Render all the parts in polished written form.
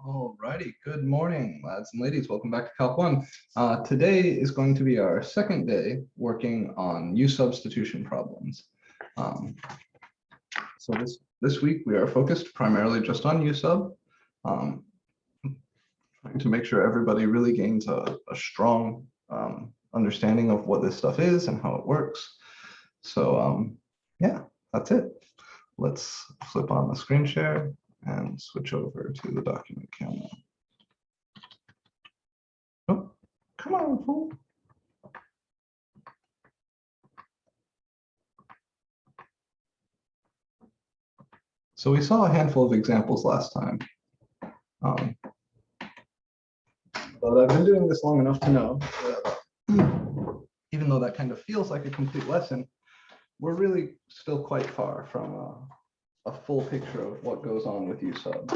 Alrighty, good morning, lads and ladies. Welcome back to Calc 1. Today is going to be our second day working on U substitution problems. So this week we are focused primarily just on U sub, trying to make sure everybody really gains a strong understanding of what this stuff is and how it works. So yeah, that's it. Let's flip on the screen share and switch over to the document camera. Oh, come on, fool. So we saw a handful of examples last time. But I've been doing this long enough to know that even though that kind of feels like a complete lesson, we're really still quite far from a full picture of what goes on with U sub.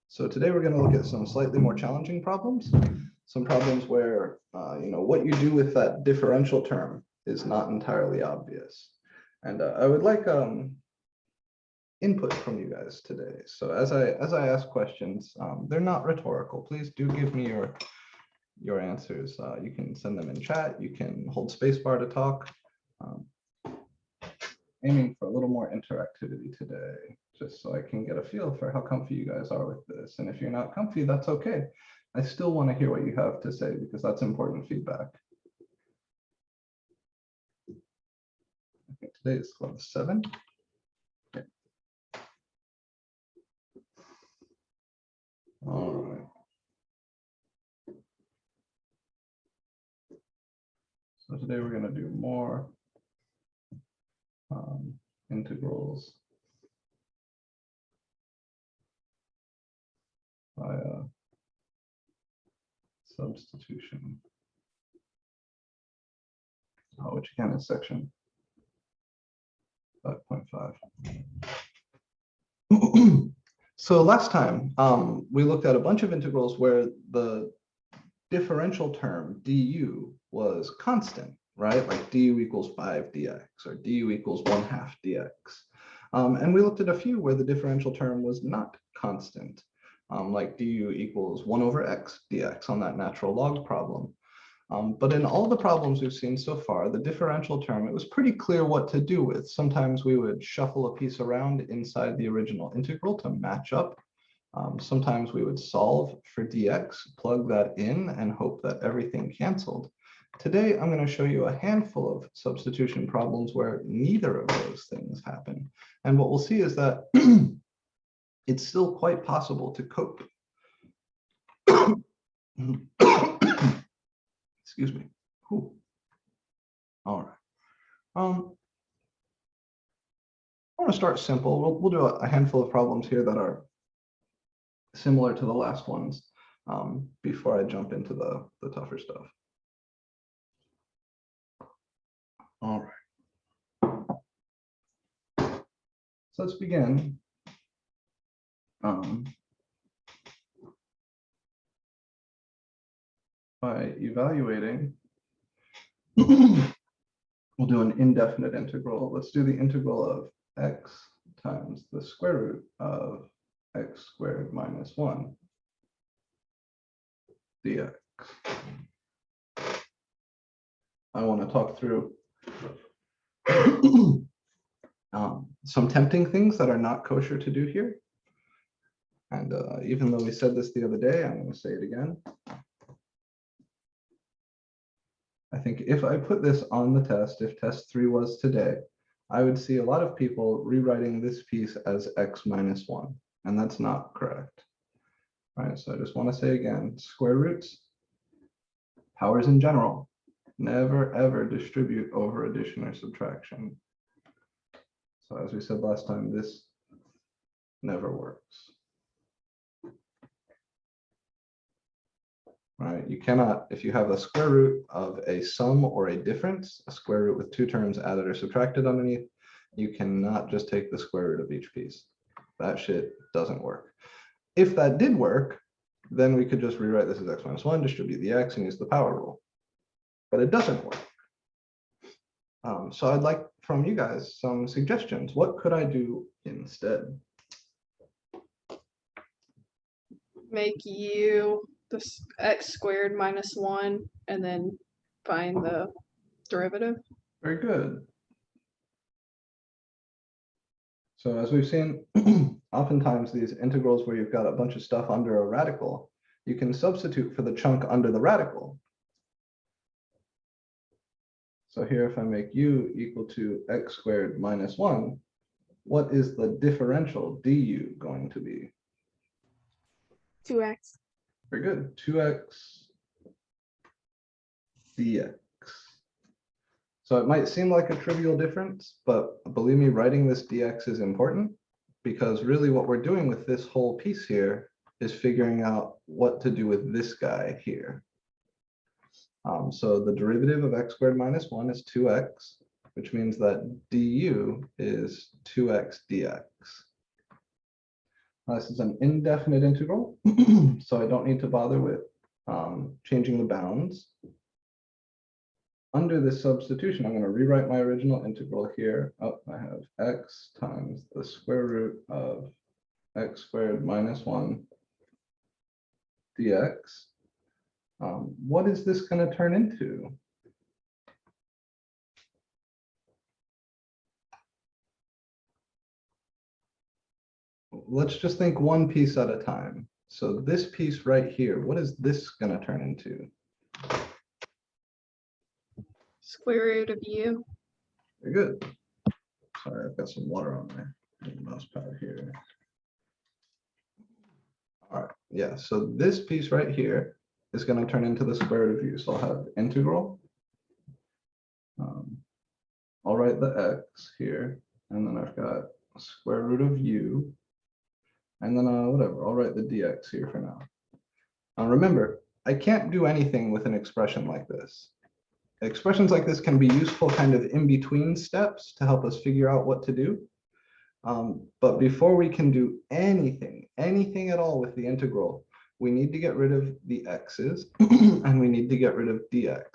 So today we're going to look at some slightly more challenging problems, some problems where what you do with that differential term is not entirely obvious. And I would like input from you guys today. So as I ask questions, they're not rhetorical. Please do give me your answers. You can send them in chat. You can hold spacebar to talk. Aiming for a little more interactivity today, just so I can get a feel for how comfy you guys are with this. And if you're not comfy, that's okay. I still want to hear what you have to say because that's important feedback. I think today is class 7. Okay. All right. So today we're going to do more integrals via substitution, which again is section 5.5. So last time we looked at a bunch of integrals where the differential term du was constant, right? Like du equals 5 dx or du equals 1/2 dx. And we looked at a few where the differential term was not constant, like du equals 1/x dx on that natural log problem. But in all the problems we've seen so far, the differential term, it was pretty clear what to do with. Sometimes we would shuffle a piece around inside the original integral to match up. Sometimes we would solve for dx, plug that in, and hope that everything canceled. Today, I'm going to show you a handful of substitution problems where neither of those things happen. And what we'll see is that it's still quite possible to cope. Excuse me. Ooh. All right. I want to start simple. We'll do a handful of problems here that are similar to the last ones before I jump into the tougher stuff. All right. So let's begin. By evaluating, we'll do an indefinite integral. Let's do the integral of x times the square root of x squared minus 1 dx. I want to talk through some tempting things that are not kosher to do here. And even though we said this the other day, I'm going to say it again. I think if I put this on the test, if test 3 was today, I would see a lot of people rewriting this piece as x minus 1, and that's not correct. All right, so I just want to say again, square roots, powers in general, never ever distribute over addition or subtraction. So as we said last time, this never works. Right, you cannot, if you have a square root of a sum or a difference, a square root with 2 terms added or subtracted underneath, you cannot just take the square root of each piece. That shit doesn't work. If that did work, then we could just rewrite this as x minus 1, distribute the x, and use the power rule. But it doesn't work. So I'd like from you guys some suggestions. What could I do instead? make u this x squared minus 1 and then find the derivative. Very good. So as we've seen, oftentimes these integrals where you've got a bunch of stuff under a radical, you can substitute for the chunk under the radical. So here, if I make u equal to x squared minus 1, what is the differential du going to be? 2x. Very good. 2x dx. So it might seem like a trivial difference, but believe me, writing this dx is important, because really what we're doing with this whole piece here is figuring out what to do with this guy here. So the derivative of x squared minus 1 is 2x, which means that du is 2x dx. This is an indefinite integral, so I don't need to bother with changing the bounds. Under this substitution, I'm going to rewrite my original integral here. Oh, I have x times the square root of x squared minus 1 dx. What is this going to turn into? Let's just think one piece at a time. So this piece right here, what is this going to turn into? Square root of u. Very good. Sorry, I've got some water on my mouse pad here. All right, yeah, so this piece right here is going to turn into the square root of u. So I'll have integral. I'll write the x here, and then I've got square root of u. And then whatever, I'll write the dx here for now. Remember, I can't do anything with an expression like this. Expressions like this can be useful kind of in between steps to help us figure out what to do. But before we can do anything at all with the integral, we need to get rid of the x's and we need to get rid of dx.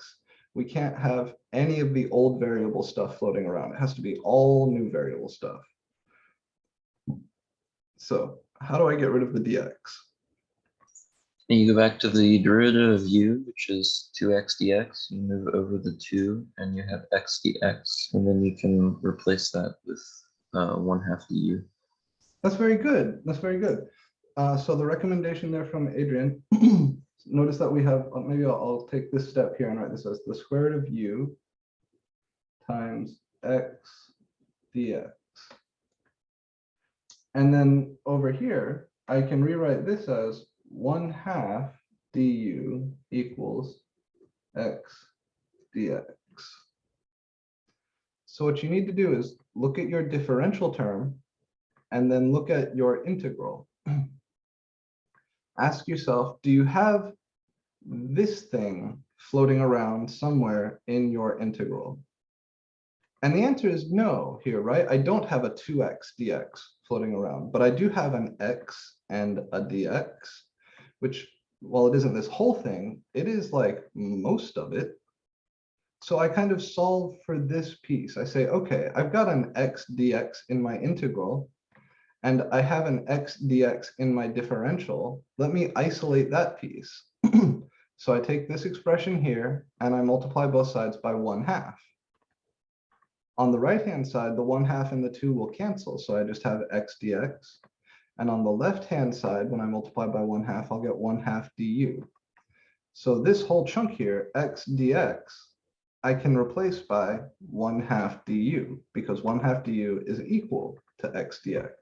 We can't have any of the old variable stuff floating around. It has to be all new variable stuff. So how do I get rid of the dx? And you go back to the derivative of u, which is 2x dx. You move over the 2, and you have x dx. And then you can replace that with 1/2 du. That's very good. That's very good. So the recommendation there from Adrian, notice that we have, maybe I'll take this step here and write this as the square root of u times x dx. And then over here, I can rewrite this as 1/2 du equals x dx. So what you need to do is look at your differential term and then look at your integral. Ask yourself, do you have this thing floating around somewhere in your integral? And the answer is no here, right? I don't have a 2x dx floating around, but I do have an x and a dx, which, while it isn't this whole thing, it is like most of it. So I kind of solve for this piece. I say, okay, I've got an x dx in my integral, and I have an x dx in my differential. Let me isolate that piece. So I take this expression here, and I multiply both sides by 1/2. On the right-hand side, the 1/2 and the 2 will cancel, so I just have x dx. And on the left-hand side, when I multiply by 1/2, I'll get 1/2 du. So this whole chunk here, x dx, I can replace by 1/2 du, because 1/2 du is equal to x dx.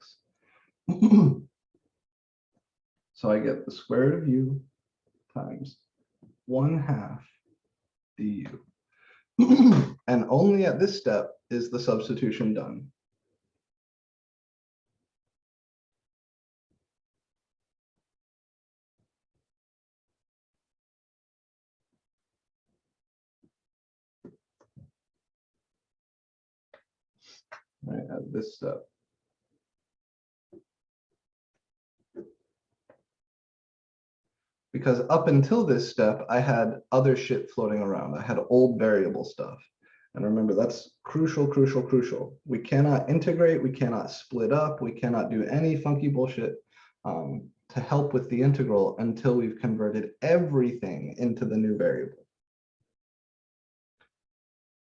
So I get the square root of u times 1/2 du. And only at this step is the substitution done. Right, at this step. Because up until this step, I had other shit floating around. I had old variable stuff. And remember, that's crucial, crucial, crucial. We cannot integrate, we cannot split up, we cannot do any funky bullshit to help with the integral until we've converted everything into the new variable.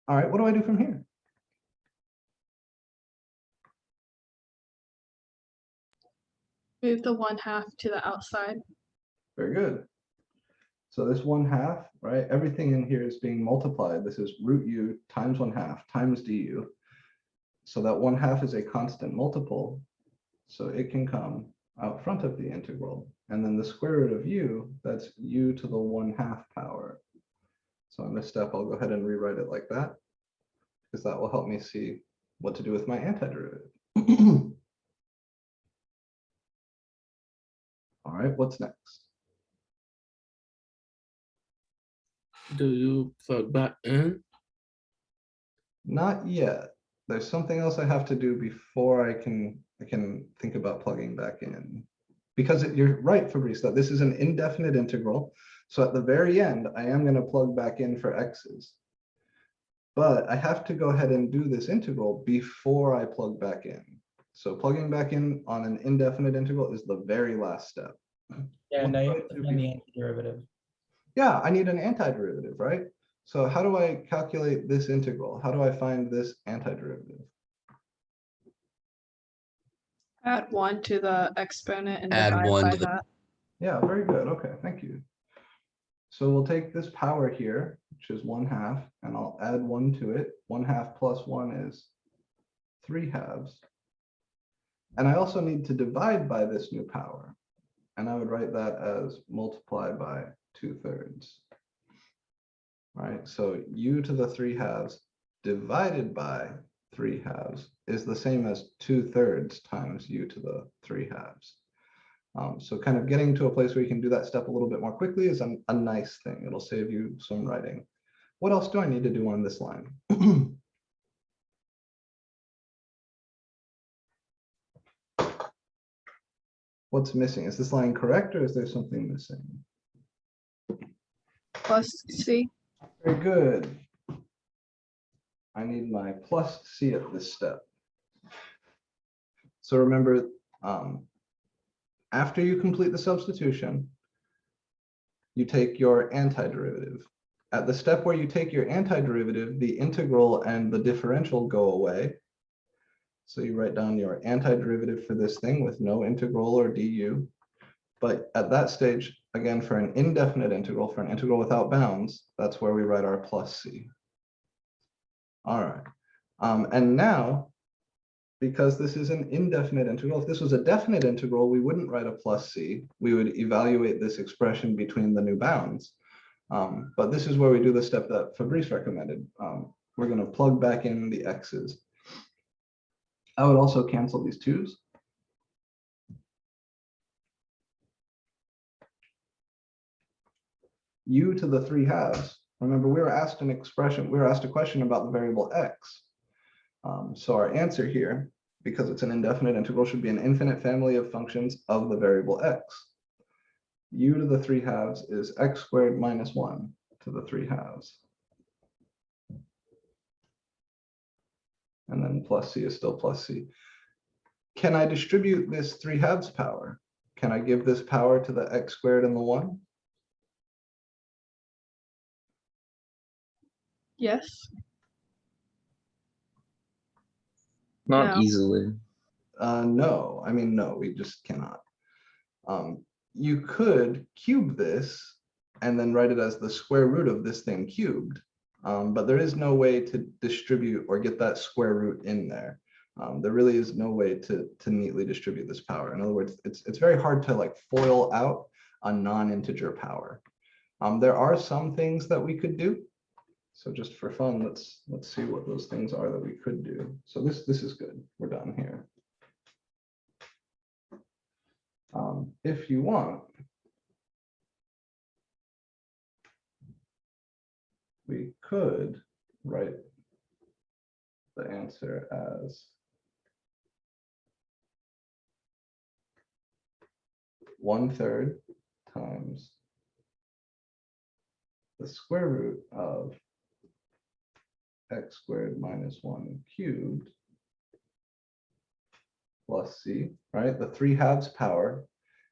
All right, what do I do from here? Move the 1/2 to the outside. Very good. So this 1/2, right? Everything in here is being multiplied. This is root u times 1/2 times du. So that 1/2 is a constant multiple. So it can come out front of the integral. And then the square root of u, that's u to the 1/2 power. So in this step, I'll go ahead and rewrite it like that, because that will help me see what to do with my antiderivative. All right, what's next? Do you plug back in? Not yet. There's something else I have to do before I can think about plugging back in. Because you're right, Fabrice, that this is an indefinite integral. So at the very end, I am going to plug back in for x's. But I have to go ahead and do this integral before I plug back in. So plugging back in on an indefinite integral is the very last step. Yeah, What now do you I have to do find the antiderivative. Yeah, I need an antiderivative, right? So how do I calculate this integral? How do I find this antiderivative? Add 1 to the exponent and Add divide 1 by to the- that. Yeah, very good. Okay, thank you. So we'll take this power here, which is 1/2, and I'll add 1 to it. 1/2 plus 1 is 3/2. And I also need to divide by this new power. And I would write that as multiply by 2/3. Right, so u to the 3/2 divided by 3/2 is the same as 2/3 times u to the 3/2. So kind of getting to a place where you can do that step a little bit more quickly is a nice thing. It'll save you some writing. What else do I need to do on this line? What's missing? Is this line correct or is there something missing? Plus c. Very good. I need my plus c at this step. So remember, after you complete the substitution, you take your antiderivative. At the step where you take your antiderivative, the integral and the differential go away. So you write down your antiderivative for this thing with no integral or du. But at that stage, again, for an indefinite integral, for an integral without bounds, that's where we write our plus c. All right. And now, because this is an indefinite integral, if this was a definite integral, we wouldn't write a plus c. We would evaluate this expression between the new bounds. But this is where we do the step that Fabrice recommended. We're going to plug back in the x's. I would also cancel these 2's. U to the 3/2. Remember, we were asked an expression, we were asked a question about the variable x. So our answer here, because it's an indefinite integral, should be an infinite family of functions of the variable x. U to the 3/2 is x squared minus 1 to the 3/2. And then plus c is still plus c. Can I distribute this 3/2 power? Can I give this power to the x squared and the 1? Yes. Not No. easily. No, I mean, no, we just cannot. You could cube this and then write it as the square root of this thing cubed. But there is no way to distribute or get that square root in there. There really is no way to neatly distribute this power. In other words, it's very hard to like FOIL out a non-integer power. There are some things that we could do. So just for fun, let's see what those things are that we could do. So this is good. We're done here. If you want, we could write the answer as 1/3 times the square root of x squared minus 1 cubed plus c, right? The 3/2 power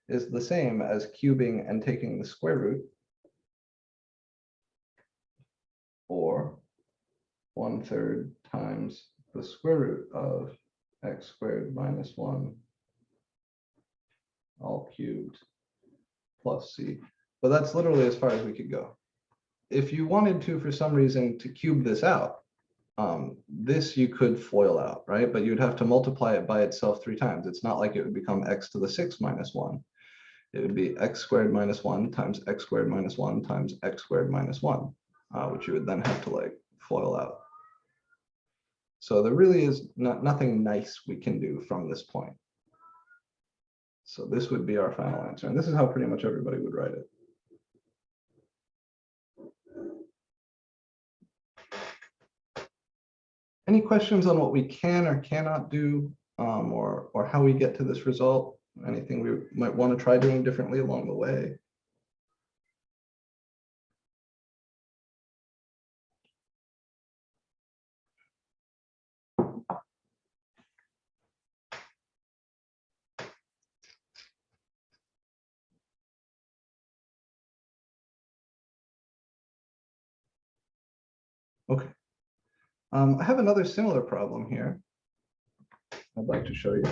is the same as cubing and taking the square root, or 1/3 times the square root of x squared minus 1 all cubed plus c. But that's literally as far as we could go. If you wanted to, for some reason, to cube this out, this you could FOIL out, right? But you'd have to multiply it by itself 3 times. It's not like it would become x to the 6 minus 1. It would be x squared minus 1 times x squared minus 1 times x squared minus 1, which you would then have to like FOIL out. So there really is nothing nice we can do from this point. So this would be our final answer. And this is how pretty much everybody would write it. Any questions on what we can or cannot do, or how we get to this result? Anything we might want to try doing differently along the way? Okay. I have another similar problem here I'd like to show you.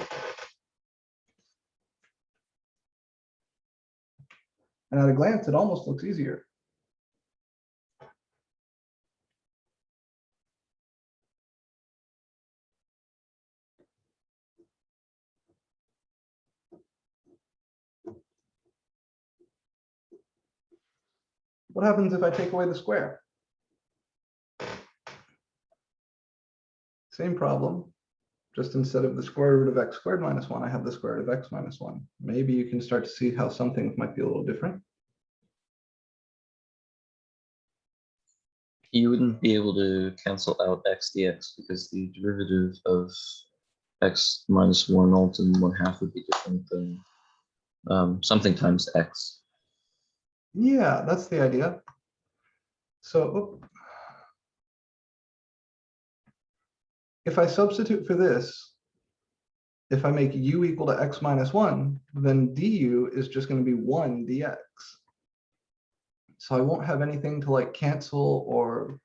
And at a glance, it almost looks easier. What happens if I take away the square? Same problem, just instead of the square root of x squared minus 1, I have the square root of x minus 1. Maybe you can start to see how some things might be a little different. You wouldn't be able to cancel out x dx because the derivative of x minus 1 all to 1/2 would be different than something times x. Yeah, that's the idea. So if I substitute for this, if I make u equal to x minus 1, then du is just going to be 1 dx. So I won't have anything to like cancel or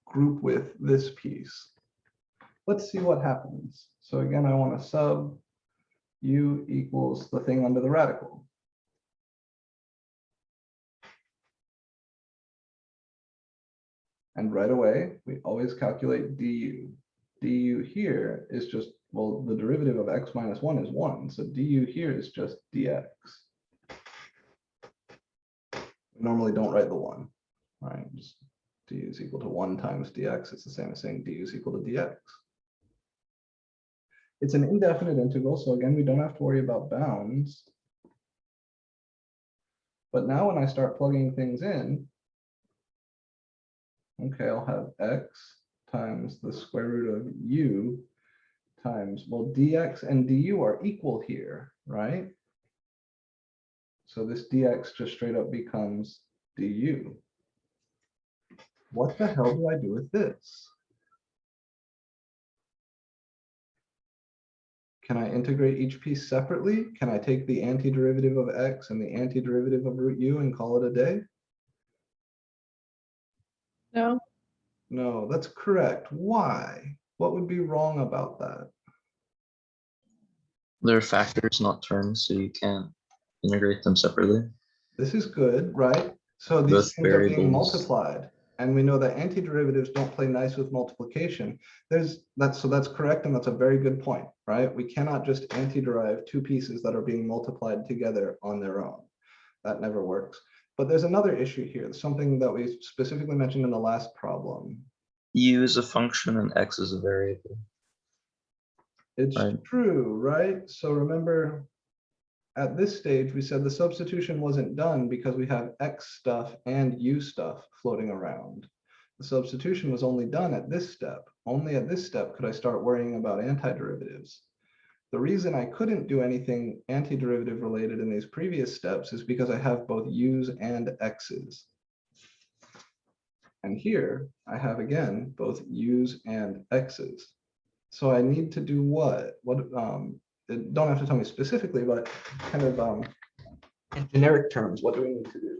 group with this piece. Let's see what happens. So again, I want to sub u equals the thing under the radical. And right away, we always calculate du. Du here is just, well, the derivative of x minus 1 is 1. So du here is just dx. We normally don't write the 1. All right, just du is equal to 1 times dx. It's the same as saying du is equal to dx. It's an indefinite integral, so again, we don't have to worry about bounds. But now when I start plugging things in, okay, I'll have x times the square root of u times, well, dx and du are equal here, right? So this dx just straight up becomes du. What the hell do I do with this? Can I integrate each piece separately? Can I take the antiderivative of x and the antiderivative of root u and call it a day? No, No, that's correct. Why? What would be wrong about that? They're factors, not terms, so you can't integrate them separately. This is good, right? So these Both things are being variables. multiplied. And we know that antiderivatives don't play nice with multiplication. So that's correct, and that's a very good point, right? We cannot just antiderive two pieces that are being multiplied together on their own. That never works. But there's another issue here, something that we specifically mentioned in the last problem. U is a function and x is a variable. It's Right. true, right? So remember, at this stage, we said the substitution wasn't done because we have x stuff and u stuff floating around. The substitution was only done at this step. Only at this step could I start worrying about antiderivatives. The reason I couldn't do anything antiderivative related in these previous steps is because I have both u's and x's. And here I have, again, both u's and x's. So I need to do what? Don't have to tell me specifically, but kind of In generic terms, what do we need to do?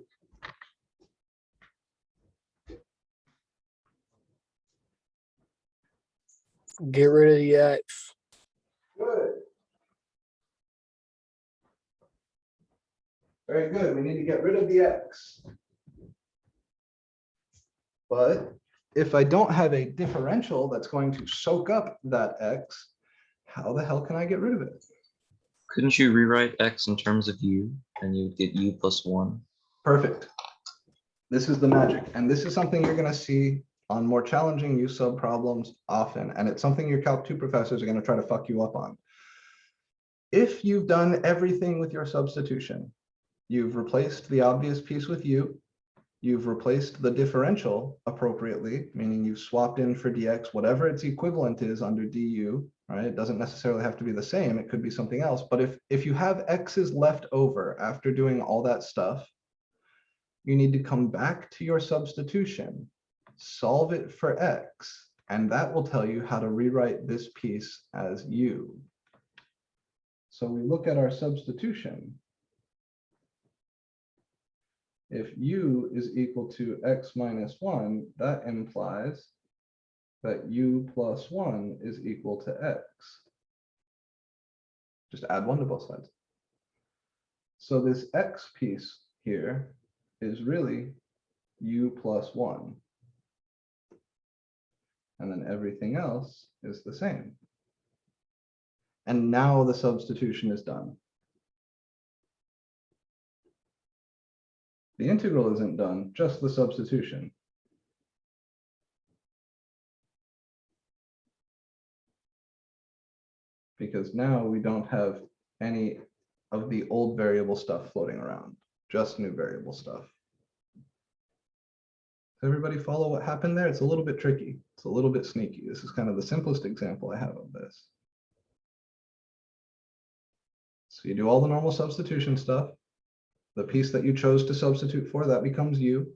Get rid of the X. Good. Very good. We need to get rid of the X. But if I don't have a differential that's going to soak up that X, how the hell can I get rid of it? Couldn't you rewrite x in terms of u and you would get u plus 1? Perfect. This is the magic. And this is something you're going to see on more challenging U sub problems often. And it's something your Calc 2 professors are going to try to fuck you up on. If you've done everything with your substitution, you've replaced the obvious piece with u, you've replaced the differential appropriately, meaning you've swapped in for dx, whatever its equivalent is under du, right? It doesn't necessarily have to be the same. It could be something else. But if you have x's left over after doing all that stuff, you need to come back to your substitution, solve it for x, and that will tell you how to rewrite this piece as u. So we look at our substitution. If u is equal to x minus 1, that implies that u plus 1 is equal to x. Just add 1 to both sides. So this x piece here is really u plus 1. And then everything else is the same. And now the substitution is done. The integral isn't done, just the substitution. Because now we don't have any of the old variable stuff floating around, just new variable stuff. Does everybody follow what happened there? It's a little bit tricky. It's a little bit sneaky. This is kind of the simplest example I have of this. So you do all the normal substitution stuff. The piece that you chose to substitute for, that becomes u.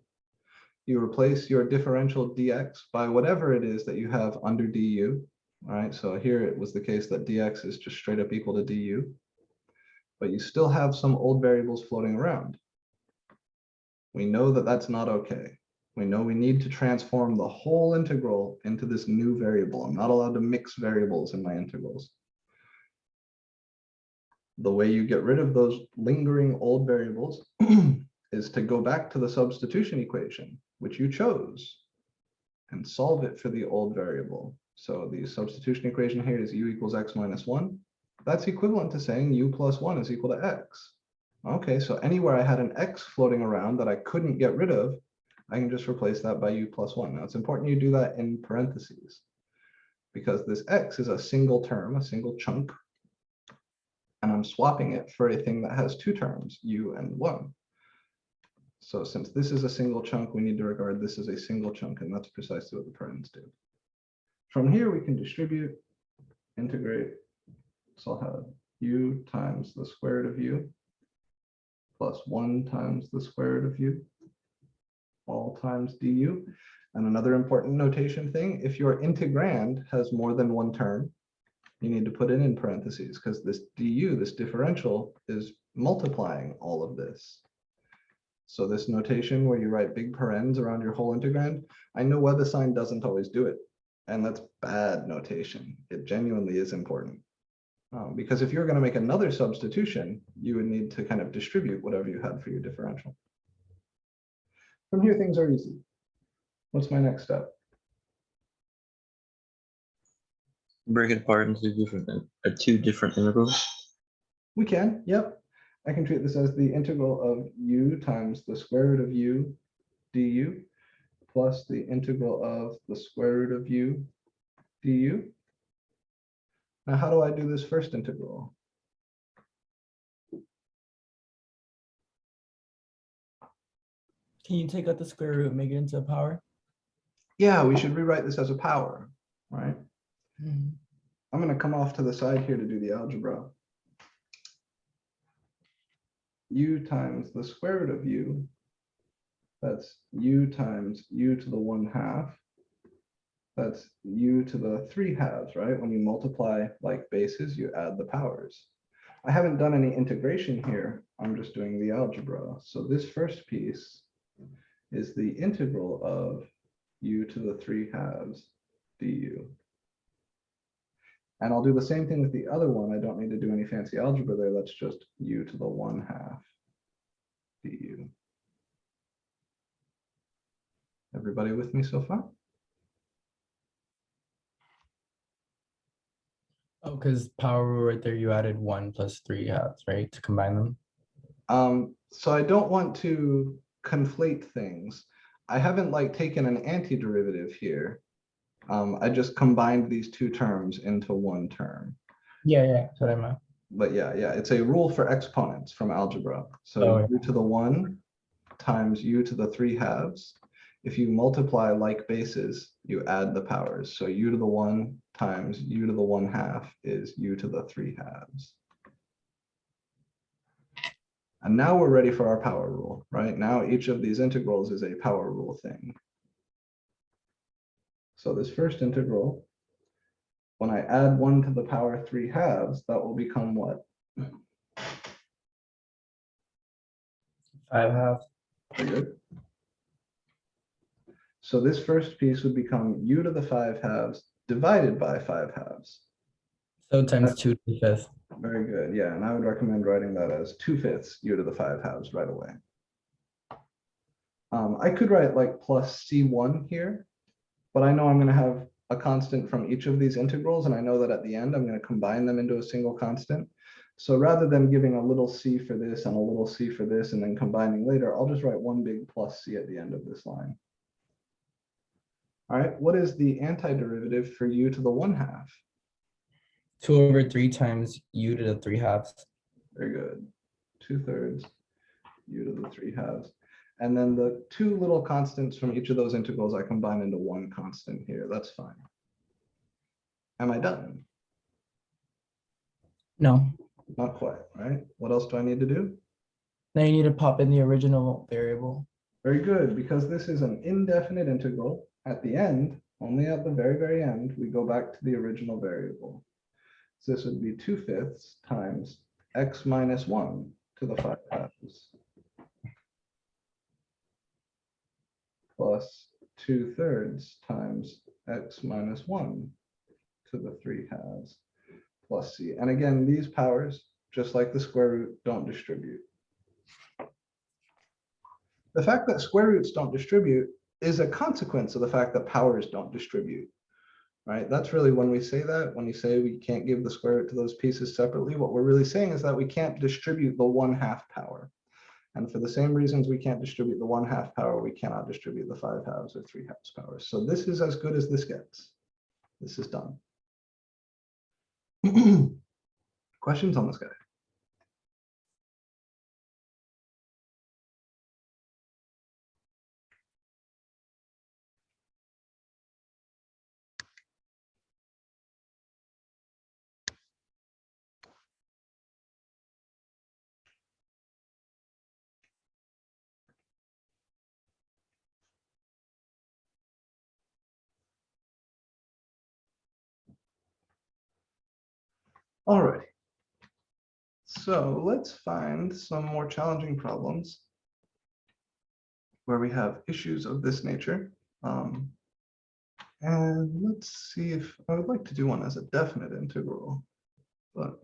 You replace your differential dx by whatever it is that you have under du. All right, so here it was the case that dx is just straight up equal to du. But you still have some old variables floating around. We know that that's not okay. We know we need to transform the whole integral into this new variable. I'm not allowed to mix variables in my integrals. The way you get rid of those lingering old variables is to go back to the substitution equation, which you chose, and solve it for the old variable. So the substitution equation here is u equals x minus 1. That's equivalent to saying u plus 1 is equal to x. Okay, so anywhere I had an x floating around that I couldn't get rid of, I can just replace that by u plus 1. Now, it's important you do that in parentheses, because this x is a single term, a single chunk, and I'm swapping it for a thing that has two terms, u and 1. So since this is a single chunk, we need to regard this as a single chunk, and that's precisely what the parens do. From here, we can distribute, integrate. So I'll have u times the square root of u plus 1 times the square root of u, all times du. And another important notation thing, if your integrand has more than one term, you need to put it in parentheses, because this du, this differential, is multiplying all of this. So this notation where you write big parens around your whole integrand, I know WebAssign doesn't always do it, and that's bad notation. It genuinely is important. Because if you're going to make another substitution, you would need to kind of distribute whatever you had for your differential. From here, things are easy. What's my next step? Break it apart into two different integrals. We can, yep. I can treat this as the integral of u times the square root of u du plus the integral of the square root of u du. Now, how do I do this first integral? Can you take out the square root and make it into a power? Yeah, we should rewrite this as a power, right? Mhm. I'm going to come off to the side here to do the algebra. U times the square root of u, that's u times u to the 1/2. That's u to the 3/2, right? When you multiply like bases, you add the powers. I haven't done any integration here I'm just doing the algebra. So this first piece is the integral of u to the 3/2 du. And I'll do the same thing with the other one. I don't need to do any fancy algebra there. That's just u to the 1/2 du. Everybody with me so far? Oh, because power rule right there, you added 1 plus 3/2, right? To combine them. So I don't want to conflate things. I haven't like taken an antiderivative here. I just combined these two terms into one term. Yeah, that's what I meant. But yeah, it's a rule for exponents from algebra. So Oh, yeah. u to the 1 times u to the 3/2. If you multiply like bases, you add the powers. So u to the 1 times u to the 1/2 is u to the 3/2. And now we're ready for our power rule, right? Now each of these integrals is a power rule thing. So this first integral, when I add 1 to the power 3/2, that will become what? 5/2. Very good. So this first piece would become u to the 5/2 divided by 5/2. So times 2 to the 5th. Very good. Yeah, and I would recommend writing that as 2/5 u to the 5/2 right away. I could write like plus C1 here, but I know I'm going to have a constant from each of these integrals, and I know that at the end I'm going to combine them into a single constant. So rather than giving a little c for this and a little c for this and then combining later, I'll just write one big plus c at the end of this line. All right, what is the antiderivative for u to the 1/2? 2/3 times u to the 3/2. Very good. 2/3 u to the 3/2. And then the two little constants from each of those integrals I combine into one constant here. That's fine. Am I done? No. Not quite, right? What else do I need to do? Now you need to pop in the original variable. Very good, because this is an indefinite integral. At the end, only at the very, very end, we go back to the original variable. So this would be 2/5 times x minus 1 to the 5/2 plus 2/3 times x minus 1 to the 3/2 plus c. And again, these powers, just like the square root, don't distribute. The fact that square roots don't distribute is a consequence of the fact that powers don't distribute, right? That's really when we say that, when you say we can't give the square root to those pieces separately, what we're really saying is that we can't distribute the 1/2 power. And for the same reasons we can't distribute the 1/2 power, we cannot distribute the 5/2 or 3/2 power. So this is as good as this gets. This is done. Questions on this guy? All right. So let's find some more challenging problems where we have issues of this nature. And let's see if I would like to do one as a definite integral, but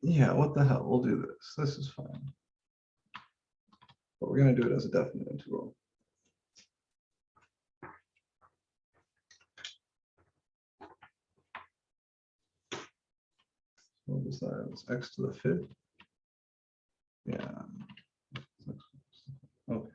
yeah, what the hell, we'll do this. This is fine. But we're going to do it as a definite integral. What was that? It's x to the 5th. Yeah. Okay.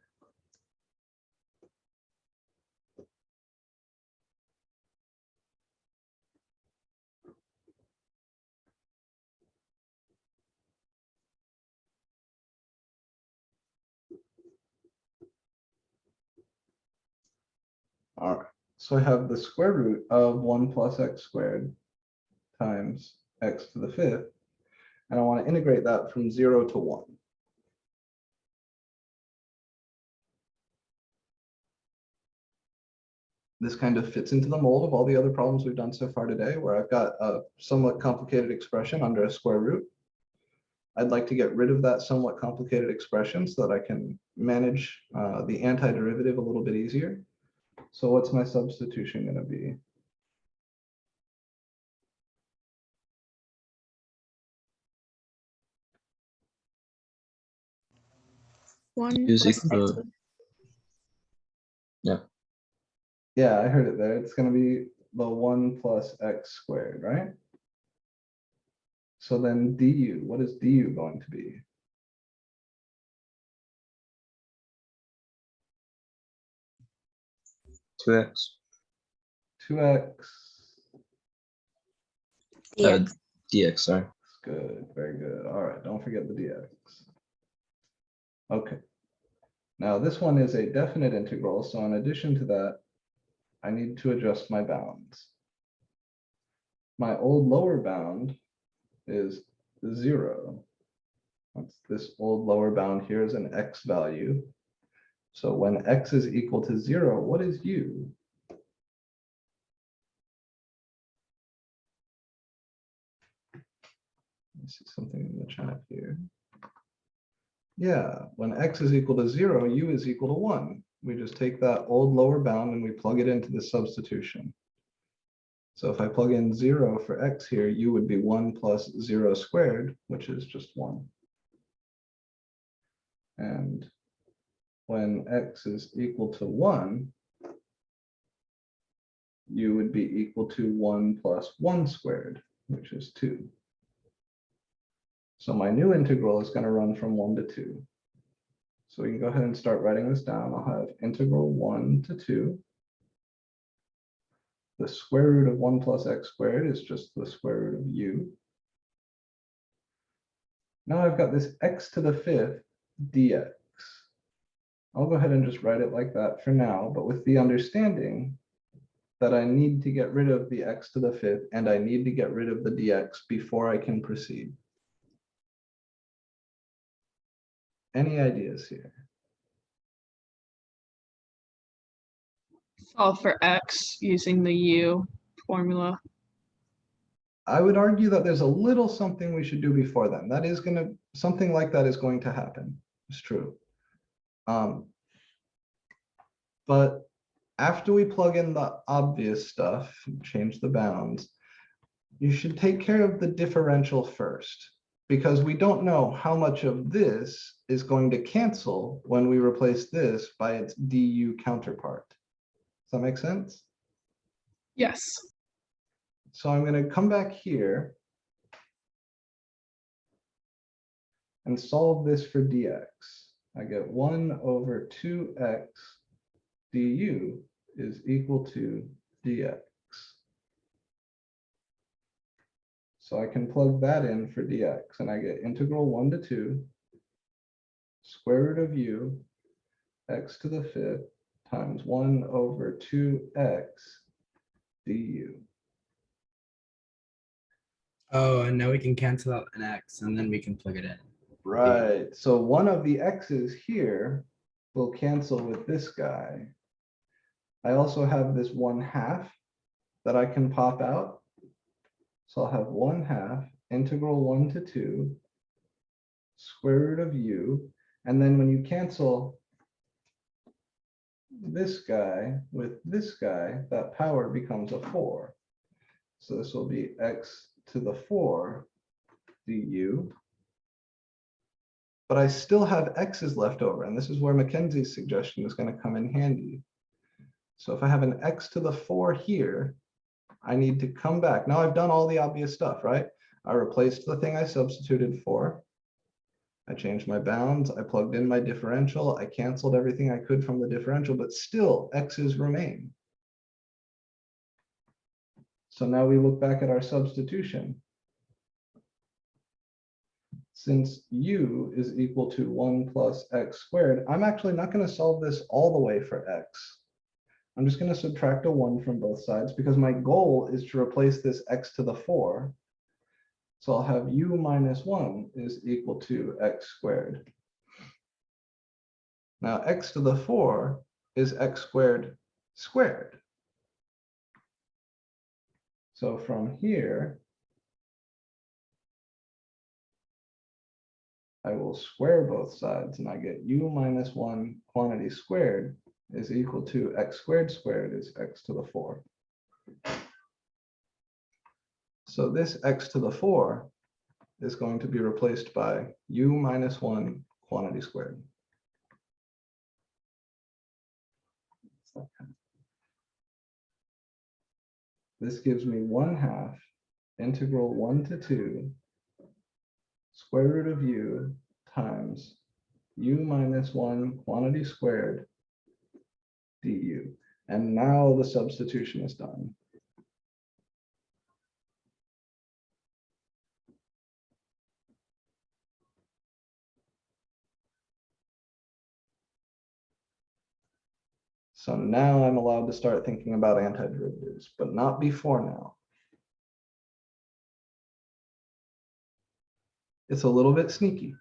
All right. So I have the square root of 1 plus x squared times x to the 5th. And I want to integrate that from 0 to 1. this kind of fits into the mold of all the other problems we've done so far today, where I've got a somewhat complicated expression under a square root. I'd like to get rid of that somewhat complicated expression so that I can manage the antiderivative a little bit easier. So what's my substitution going to be? One Use plus equal x. to- Yeah. Yeah, I heard it there. It's going to be the 1 plus x squared, right? So then du, what is du going to be? Two x. 2x. Dx, sorry. Good, very good. All right, don't forget the dx. Okay. Now this one is a definite integral, so in addition to that, I need to adjust my bounds. My old lower bound is 0. This old lower bound here is an x value. So when x is equal to 0, what is u? Let's see something in the chat here. Yeah, when x is equal to 0, u is equal to 1. We just take that old lower bound and we plug it into the substitution. So if I plug in 0 for x here, u would be 1 plus 0 squared, which is just 1. And when x is equal to 1, u would be equal to 1 plus 1 squared, which is 2. So my new integral is going to run from 1 to 2. So we can go ahead and start writing this down. I'll have integral 1 to 2. The square root of 1 plus x squared is just the square root of u. Now I've got this x to the 5th dx. I'll go ahead and just write it like that for now, but with the understanding that I need to get rid of the x to the 5th and I need to get rid of the dx before I can proceed. Any ideas here? Solve for x using the u formula. I would argue that there's a little something we should do before then. That is going to, something like that is going to happen. It's true. But after we plug in the obvious stuff, change the bounds, you should take care of the differential first, because we don't know how much of this is going to cancel when we replace this by its du counterpart. Does that make sense? Yes. So I'm going to come back here and solve this for dx. I get 1 over 2x du is equal to dx. So I can plug that in for dx, and I get integral 1 to 2 square root of u x to the 5th times 1 over 2x du. Oh, and now we can cancel out an x and then we can plug it in. Right. So one of the x's here will cancel with this guy. I also have this 1/2 that I can pop out. So I'll have 1/2 integral 1 to 2 square root of u. And then when you cancel this guy with this guy, that power becomes a 4. So this will be x to the 4 du. But I still have x's left over, and this is where Mackenzie's suggestion is going to come in handy. So if I have an x to the 4 here, I need to come back. Now I've done all the obvious stuff, right? I replaced the thing I substituted for. I changed my bounds. I plugged in my differential. I canceled everything I could from the differential, but still x's remain. So now we look back at our substitution. Since u is equal to 1 plus x squared, I'm actually not going to solve this all the way for x. I'm just going to subtract a 1 from both sides because my goal is to replace this x to the 4. So I'll have u minus 1 is equal to x squared. Now x to the 4 is x squared squared. So from here, I will square both sides and I get u minus 1 quantity squared is equal to x squared squared is x to the 4. So this x to the 4 is going to be replaced by u minus 1 quantity squared. This gives me 1/2 integral 1 to 2 square root of u times u minus 1 quantity squared du. And now the substitution is done. So now I'm allowed to start thinking about antiderivatives, but not before now. It's a little bit sneaky.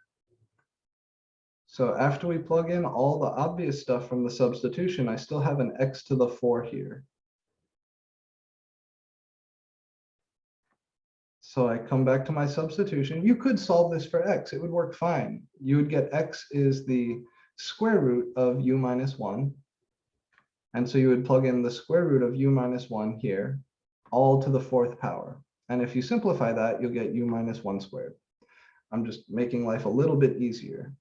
So after we plug in all the obvious stuff from the substitution, I still have an x to the 4 here. So I come back to my substitution. You could solve this for x. It would work fine. You would get x is the square root of u minus 1. And so you would plug in the square root of u minus 1 here, all to the 4th power. And if you simplify that, you'll get u minus 1 squared. I'm just making life a little bit easier.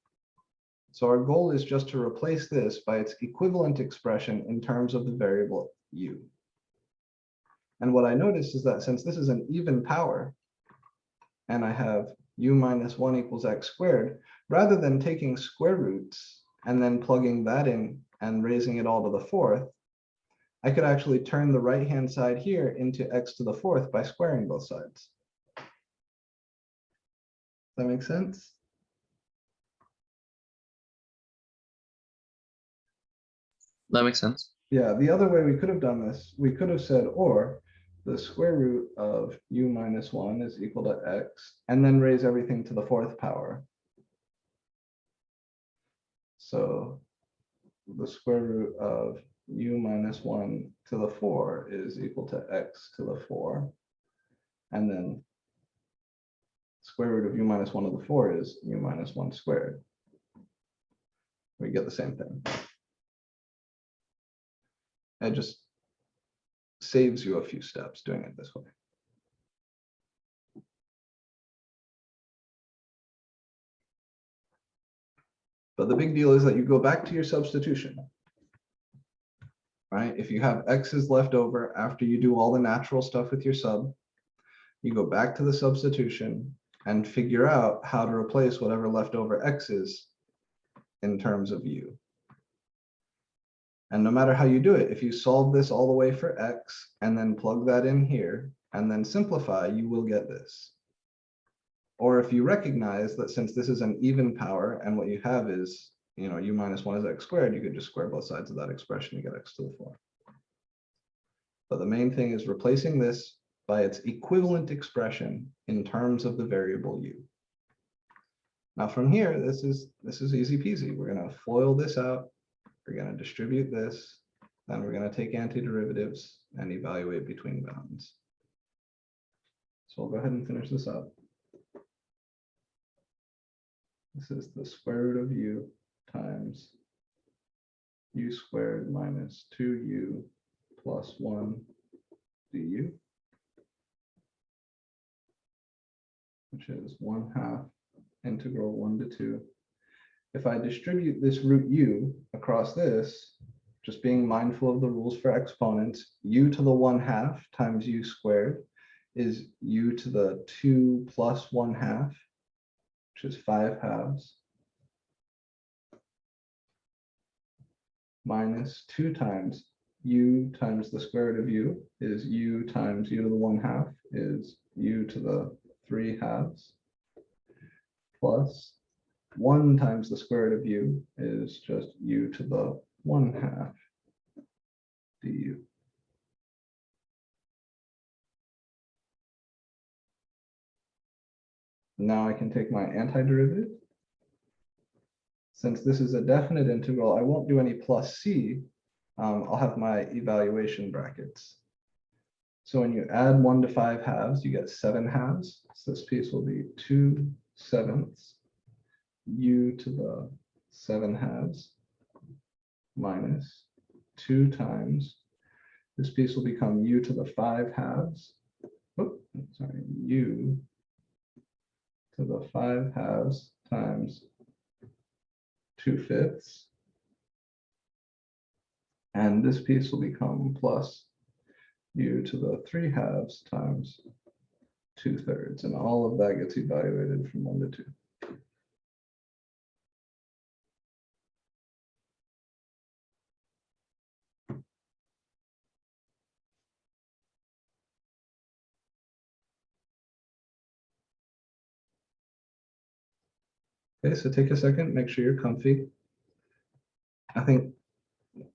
So our goal is just to replace this by its equivalent expression in terms of the variable u. And what I noticed is that since this is an even power, and I have u minus 1 equals x squared, rather than taking square roots and then plugging that in and raising it all to the 4th, I could actually turn the right-hand side here into x to the 4th by squaring both sides. Does that make sense? That makes sense. Yeah, the other way we could have done this, we could have said, or the square root of u minus 1 is equal to x, and then raise everything to the 4th power. So the square root of u minus 1 to the 4 is equal to x to the 4. And then square root of u minus 1 to the 4 is u minus 1 squared. We get the same thing. It just saves you a few steps doing it this way. But the big deal is that you go back to your substitution, right? If you have x's left over after you do all the natural stuff with your sub, you go back to the substitution and figure out how to replace whatever leftover x is in terms of u. And no matter how you do it, if you solve this all the way for x and then plug that in here and then simplify, you will get this. Or if you recognize that since this is an even power and what you have is, u minus 1 is x squared, you could just square both sides of that expression, you get x to the 4. But the main thing is replacing this by its equivalent expression in terms of the variable u. Now from here, this is easy peasy. We're going to FOIL this out. We're going to distribute this. Then we're going to take antiderivatives and evaluate between bounds. So I'll go ahead and finish this up. This is the square root of u times u squared minus 2u plus 1 du, which is 1/2 integral 1 to 2. If I distribute this root u across this, just being mindful of the rules for exponents, u to the 1/2 times u squared is u to the 2 plus 1/2, which is 5/2, minus 2 times u times the square root of u is u times u to the 1/2 is u to the 3/2, plus 1 times the square root of u is just u to the 1/2 du. Now I can take my antiderivative. Since this is a definite integral, I won't do any plus c. I'll have my evaluation brackets. So when you add 1 to 5 halves, you get 7 halves. So this piece will be 2/7 u to the 7 halves minus 2 times. This piece will become u to the 5 halves. Oh, sorry, u to the 5 halves times 2/5. And this piece will become plus u to the 3 halves times 2/3. And all of that gets evaluated from 1 to 2. Okay, so take a second, make sure you're comfy. I think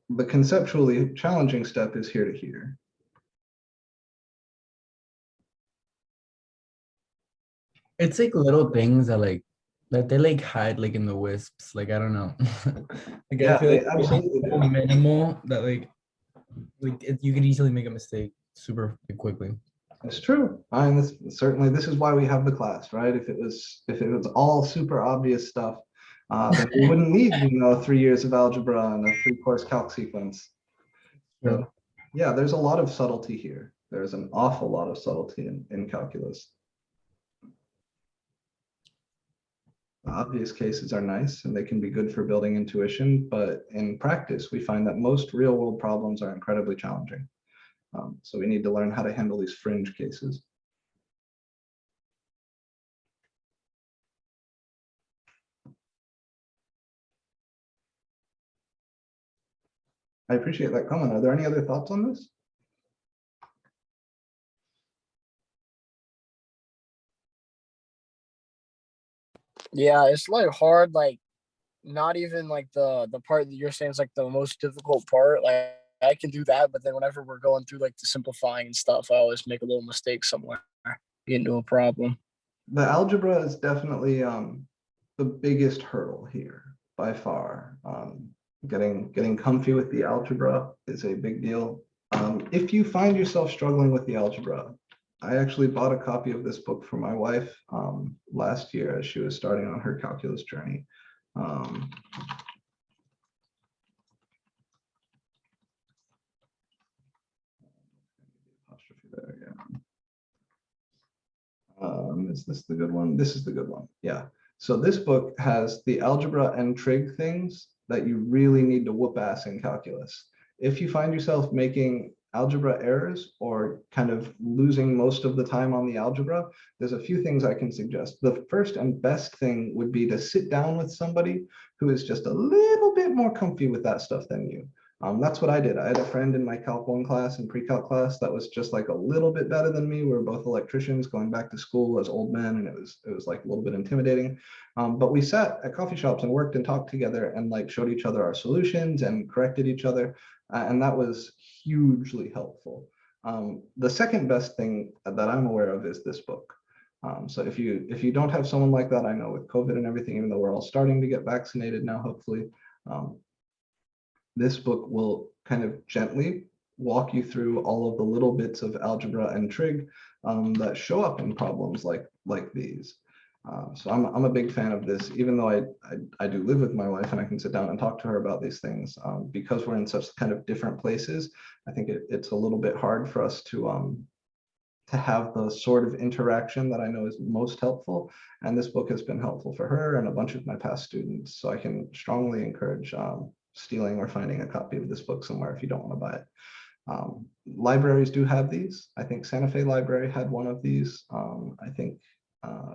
the conceptually challenging step is here to here. It's like little things that like that they like hide like in the wisps. Like I don't know. Like Yeah, I feel they like absolutely it's so do. minimal that you could easily make a mistake super quickly. It's true. Certainly this is why we have the class, right? If it was all super obvious stuff, then we wouldn't need 3 years of algebra and a 3-course calc sequence. True. So yeah, there's a lot of subtlety here. There's an awful lot of subtlety in calculus. The obvious cases are nice and they can be good for building intuition, but in practice, we find that most real world problems are incredibly challenging. So we need to learn how to handle these fringe cases. I appreciate that comment. Are there any other thoughts on this? Yeah, it's like hard, like not even like the part that you're saying is like the most difficult part. Like I can do that, but then whenever we're going through like the simplifying and stuff, I always make a little mistake somewhere, get into a problem. The algebra is definitely the biggest hurdle here by far. Getting comfy with the algebra is a big deal. If you find yourself struggling with the algebra, I actually bought a copy of this book for my wife last year as she was starting on her calculus journey. Apostrophe there, yeah. Is this the good one? This is the good one. Yeah. So this book has the algebra and trig things that you really need to whoop ass in calculus. If you find yourself making algebra errors or kind of losing most of the time on the algebra, there's a few things I can suggest. The first and best thing would be to sit down with somebody who is just a little bit more comfy with that stuff than you. That's what I did. I had a friend in my Calc 1 class and pre-calc class that was just like a little bit better than me. We were both electricians going back to school as old men, and it was like a little bit intimidating. But we sat at coffee shops and worked and talked together and like showed each other our solutions and corrected each other. And that was hugely helpful. The second best thing that I'm aware of is this book. So if you don't have someone like that, I know with COVID and everything, even though we're all starting to get vaccinated now, hopefully, this book will kind of gently walk you through all of the little bits of algebra and trig that show up in problems like these. So I'm a big fan of this, even though I do live with my wife and I can sit down and talk to her about these things. Because we're in such kind of different places, I think it's a little bit hard for us to have the sort of interaction that I know is most helpful. And this book has been helpful for her and a bunch of my past students. So I can strongly encourage stealing or finding a copy of this book somewhere if you don't want to buy it. Libraries do have these. I think Santa Fe Library had one of these. I think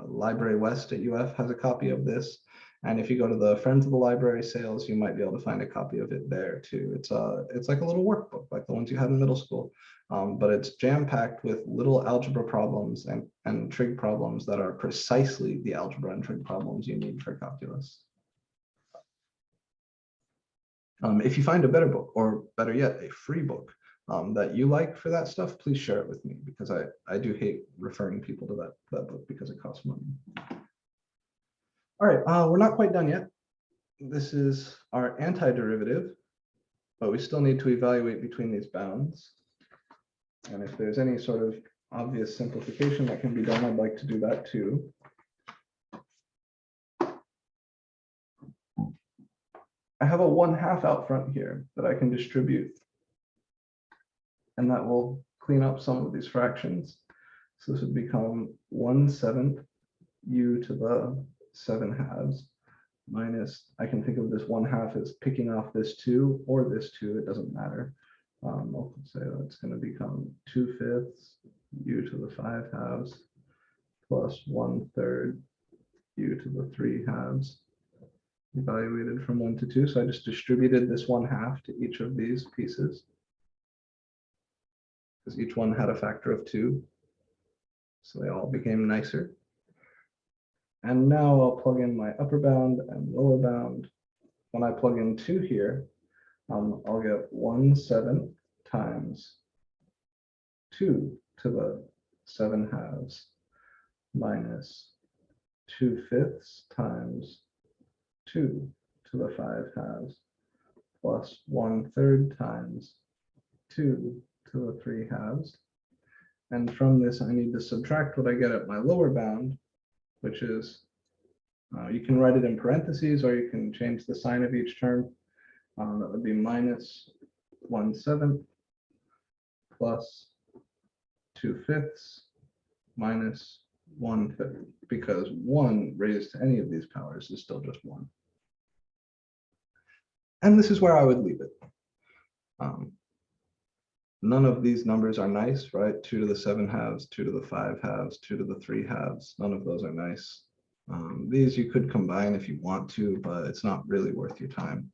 Library West at UF has a copy of this. And if you go to the Friends of the Library sales, you might be able to find a copy of it there too. It's like a little workbook, like the ones you had in middle school. But it's jam-packed with little algebra problems and trig problems that are precisely the algebra and trig problems you need for calculus. If you find a better book, or better yet, a free book that you like for that stuff, please share it with me, because I do hate referring people to that book because it costs money. All right, we're not quite done yet. This is our antiderivative, but we still need to evaluate between these bounds. And if there's any sort of obvious simplification that can be done, I'd like to do that too. I have a 1/2 out front here that I can distribute. And that will clean up some of these fractions. So this would become 1/7 u to the 7/2 minus, I can think of this 1/2 as picking off this 2 or this 2, it doesn't matter. I'll say that's going to become 2/5 u to the 5/2 plus 1/3 u to the 3/2 evaluated from 1 to 2. So I just distributed this 1/2 to each of these pieces, because each one had a factor of 2. So they all became nicer. And now I'll plug in my upper bound and lower bound. When I plug in 2 here, I'll get 1/7 times 2 to the 7/2 minus 2/5 times 2 to the 5/2 plus 1/3 times 2 to the 3/2. And from this, I need to subtract what I get at my lower bound, which is, you can write it in parentheses or you can change the sign of each term. That would be minus 1/7 plus 2/5 minus 1/5, because 1 raised to any of these powers is still just 1. And this is where I would leave it. None of these numbers are nice, right? 2 to the 7/2, 2 to the 5/2, 2 to the 3/2. None of those are nice. These you could combine if you want to, but it's not really worth your time.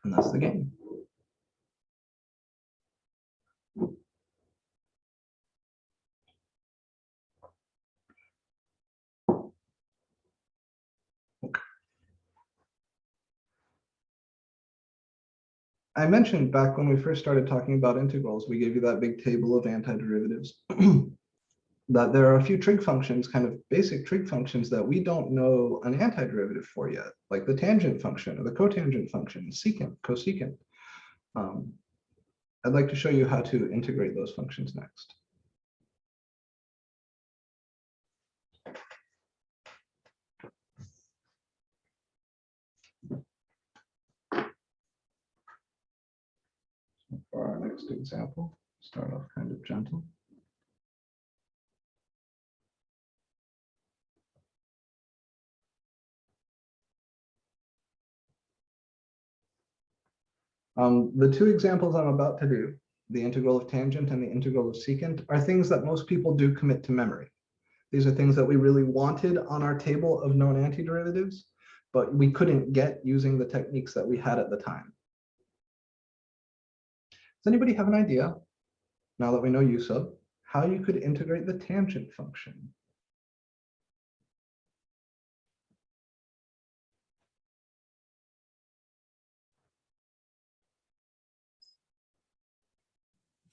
And that's the game. I mentioned back when we first started talking about integrals, we gave you that big table of antiderivatives, that there are a few trig functions, kind of basic trig functions that we don't know an antiderivative for yet, like the tangent function or the cotangent function, secant, cosecant. I'd like to show you how to integrate those functions next. For our next example, start off kind of gentle. The two examples I'm about to do, the integral of tangent and the integral of secant, are things that most people do commit to memory. These are things that we really wanted on our table of known antiderivatives, but we couldn't get using the techniques that we had at the time. Does anybody have an idea, now that we know u sub, how you could integrate the tangent function?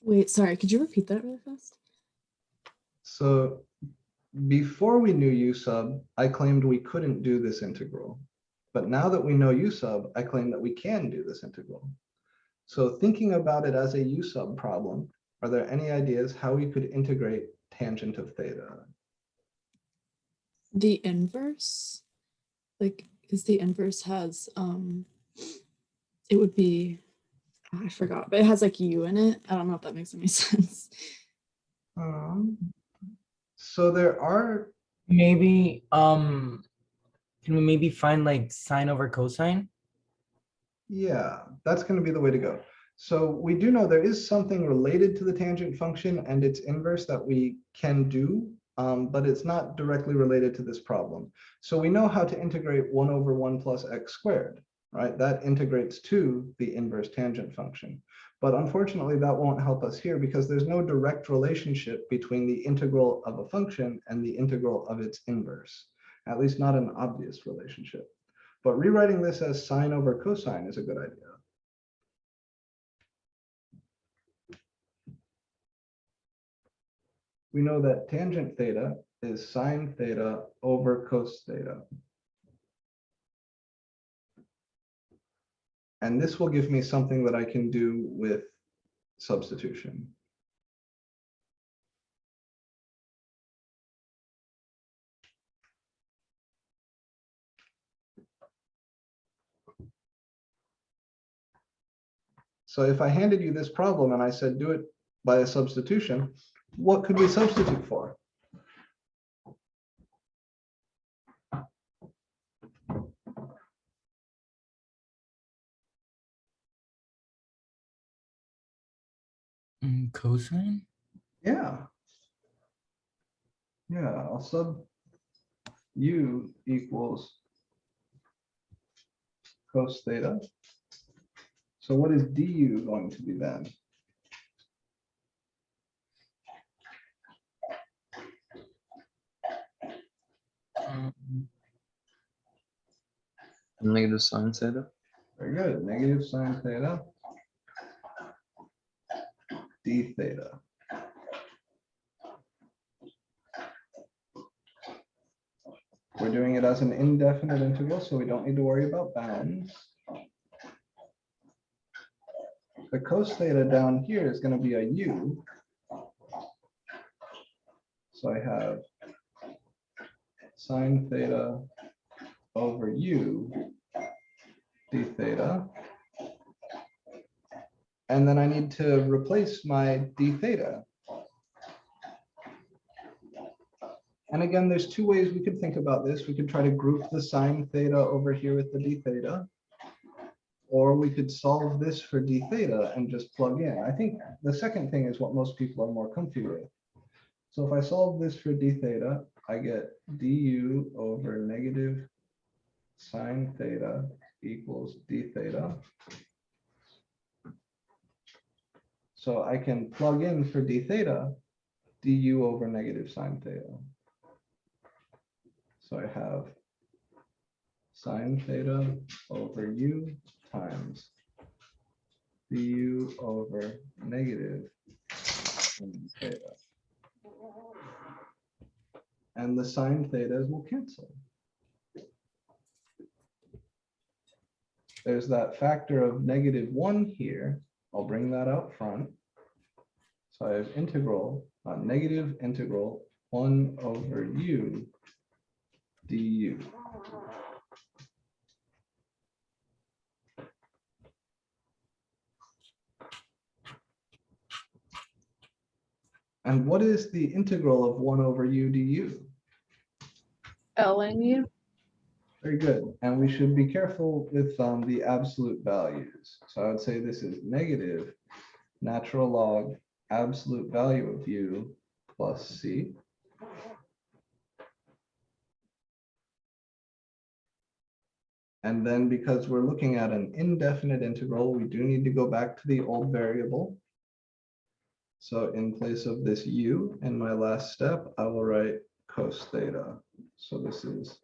Wait, sorry, could you repeat that really fast? So before we knew u sub, I claimed we couldn't do this integral. But now that we know u sub, I claim that we can do this integral. So thinking about it as a u sub problem, are there any ideas how we could integrate tangent of theta? The inverse? Like, because the inverse has, it would be, I forgot, but it has like u in it. I don't know if that makes any sense. So there are, Maybe, can we maybe find like sine over cosine? yeah, that's going to be the way to go. So we do know there is something related to the tangent function and its inverse that we can do, but it's not directly related to this problem. So we know how to integrate 1 over 1 plus x squared, right? That integrates to the inverse tangent function. But unfortunately, that won't help us here because there's no direct relationship between the integral of a function and the integral of its inverse, at least not an obvious relationship. But rewriting this as sine over cosine is a good idea. We know that tangent theta is sine theta over cos theta. And this will give me something that I can do with substitution. So if I handed you this problem and I said, do it by a substitution, what could we substitute for? Cosine? Yeah. Yeah, I'll sub u equals cos theta. So what is du going to be then? Negative sine theta. Very good. Negative sine theta d theta. We're doing it as an indefinite integral, so we don't need to worry about bounds. The cos theta down here is going to be a u. So I have sine theta over u d theta. And then I need to replace my d theta. And again, there's two ways we could think about this. We could try to group the sine theta over here with the d theta. Or we could solve this for d theta and just plug in. I think the second thing is what most people are more comfy with. So if I solve this for d theta, I get du over negative sine theta equals d theta. So I can plug in for d theta, du over negative sine theta. So I have sine theta over u times du over negative sine theta. And the sine thetas will cancel. There's that factor of -1 here. I'll bring that out front. So I have integral, negative integral 1 over u du. And what is the integral of 1 over u du? ln u. Very good. And we should be careful with the absolute values. So I would say this is negative natural log absolute value of u plus c. And then because we're looking at an indefinite integral, we do need to go back to the old variable. So in place of this u in my last step, I will write cos theta. So this is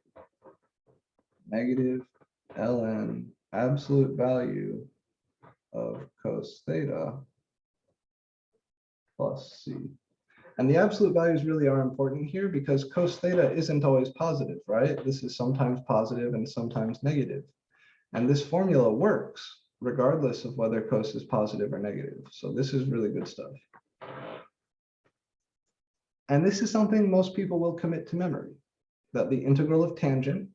negative ln absolute value of cos theta plus c. And the absolute values really are important here because cos theta isn't always positive, right? This is sometimes positive and sometimes negative. And this formula works regardless of whether cos is positive or negative. So this is really good stuff. And this is something most people will commit to memory, that the integral of tangent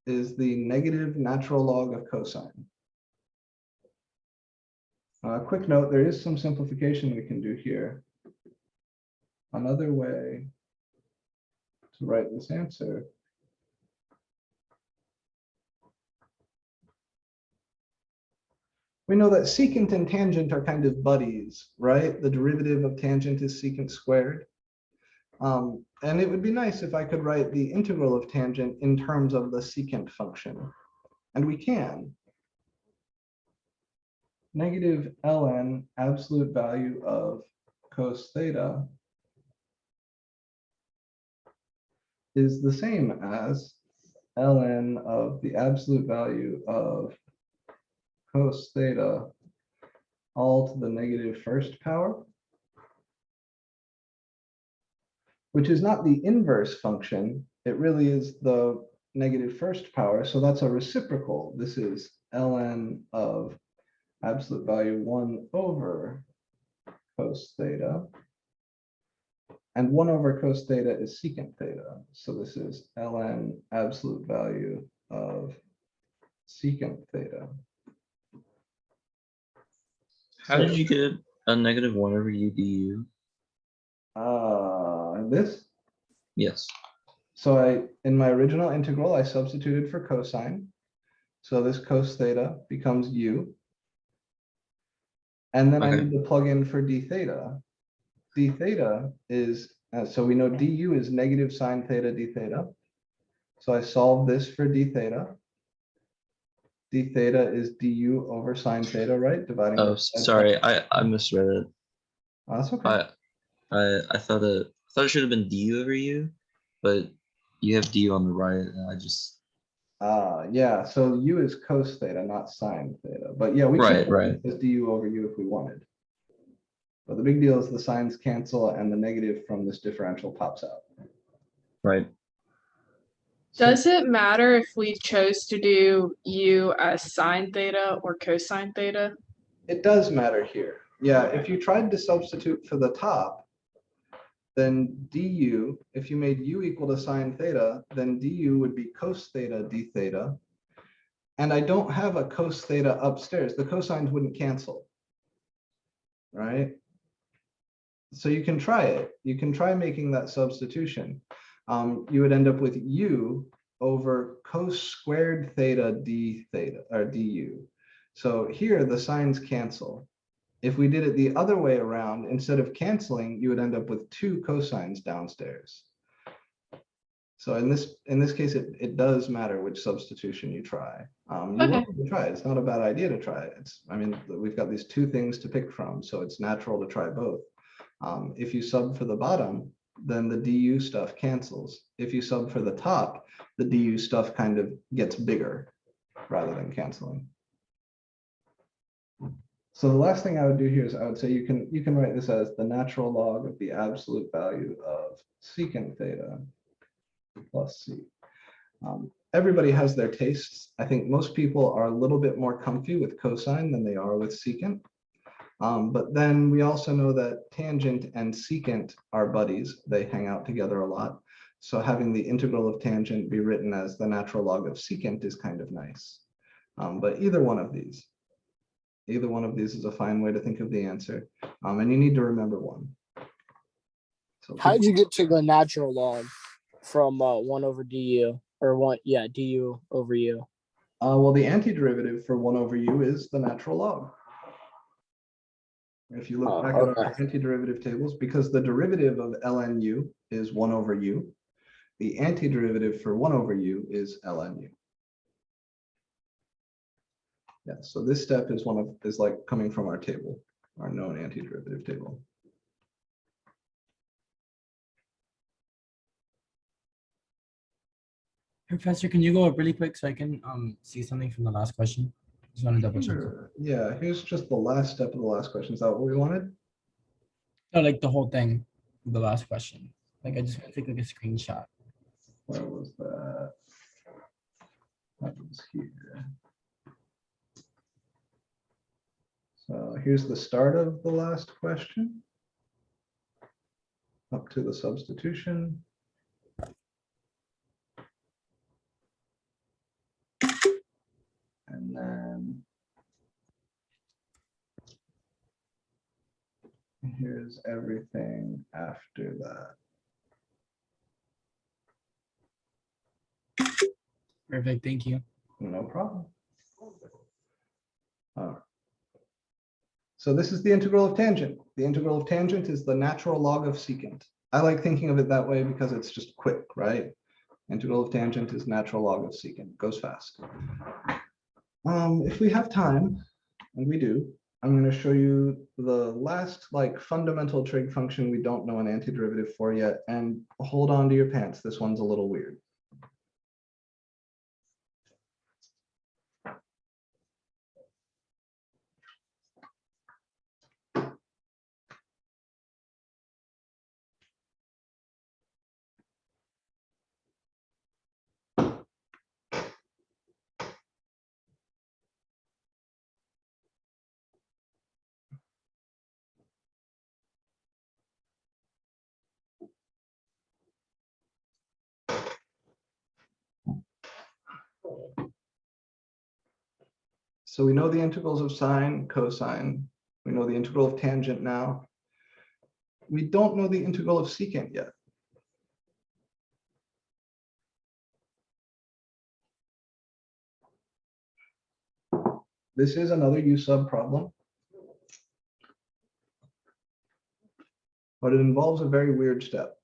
is the negative natural log of cosine. Quick note, there is some simplification we can do here. Another way to write this answer we know that secant and tangent are kind of buddies, right? The derivative of tangent is secant squared. And it would be nice if I could write the integral of tangent in terms of the secant function. And we can. Negative ln absolute value of cos theta is the same as ln of the absolute value of cos theta all to the negative first power, which is not the inverse function. It really is the negative first power. So that's a reciprocal. This is ln of absolute value 1 over cos theta. And 1 over cos theta is secant theta. So this is ln absolute value of secant theta. How did you get a negative 1 over u du? This? Yes. So in my original integral, I substituted for cosine. So this cos theta becomes u. And then I Okay. need to plug in for d theta. D theta is, so we know du is negative sine theta d theta. So I solve this for d theta. D theta is du over sine theta, right? Dividing. Oh, both sides. sorry, I misread it. Oh, that's okay. I thought it should have been du over u, but you have du on the right, and I just Yeah, so u is cos theta, not sine theta. But yeah, we Right, could right. as du over u if we wanted. But the big deal is the signs cancel and the negative from this differential pops out. right. So Does it matter if we chose to do u as sine theta or cosine theta? it does matter here. Yeah, if you tried to substitute for the top, then du, if you made u equal to sine theta, then du would be cos theta d theta. And I don't have a cos theta upstairs. The cosines wouldn't cancel, right? So you can try it. You can try making that substitution. You would end up with u over cos squared theta d theta or du. So here the signs cancel. If we did it the other way around, instead of canceling, you would end up with 2 cosines downstairs. So in this case, it does matter which substitution you try. You're Okay. welcome to try it. It's not a bad idea to try it. I mean, we've got these 2 things to pick from, so it's natural to try both. If you sub for the bottom, then the du stuff cancels. If you sub for the top, the du stuff kind of gets bigger rather than canceling. So the last thing I would do here is I would say you can write this as the natural log of the absolute value of secant theta plus c. Everybody has their tastes. I think most people are a little bit more comfy with cosine than they are with secant. But then we also know that tangent and secant are buddies. They hang out together a lot. So having the integral of tangent be written as the natural log of secant is kind of nice. But either one of these is a fine way to think of the answer. And you need to remember one. So How did you get to the natural log from 1 over du or du over u? well, the antiderivative for 1 over u is the natural log. If you look back at our antiderivative tables, because the derivative of ln u is 1 over u, the antiderivative for 1 over u is ln u. Yeah, so this step is like coming from our table, our known antiderivative table. Professor, can you go up really quick so I can see something from the last question? Just want to double check. Sure. Yeah, here's just the last step of the last question. Is that what we wanted? No, like the whole thing, the last question. Like I just want to take like a screenshot. Where was that? That was here. So here's the start of the last question. Up to the substitution. And then here's everything after that. Perfect, thank you. No problem. All right. So this is the integral of tangent. The integral of tangent is the natural log of secant. I like thinking of it that way because it's just quick, right? Integral of tangent is natural log of secant. Goes fast. If we have time, and we do, I'm going to show you the last like fundamental trig function we don't know an antiderivative for yet. And hold on to your pants. This one's a little weird. So we know the integrals of sine, cosine. We know the integral of tangent now. We don't know the integral of secant yet. This is another U sub problem, but it involves a very weird step.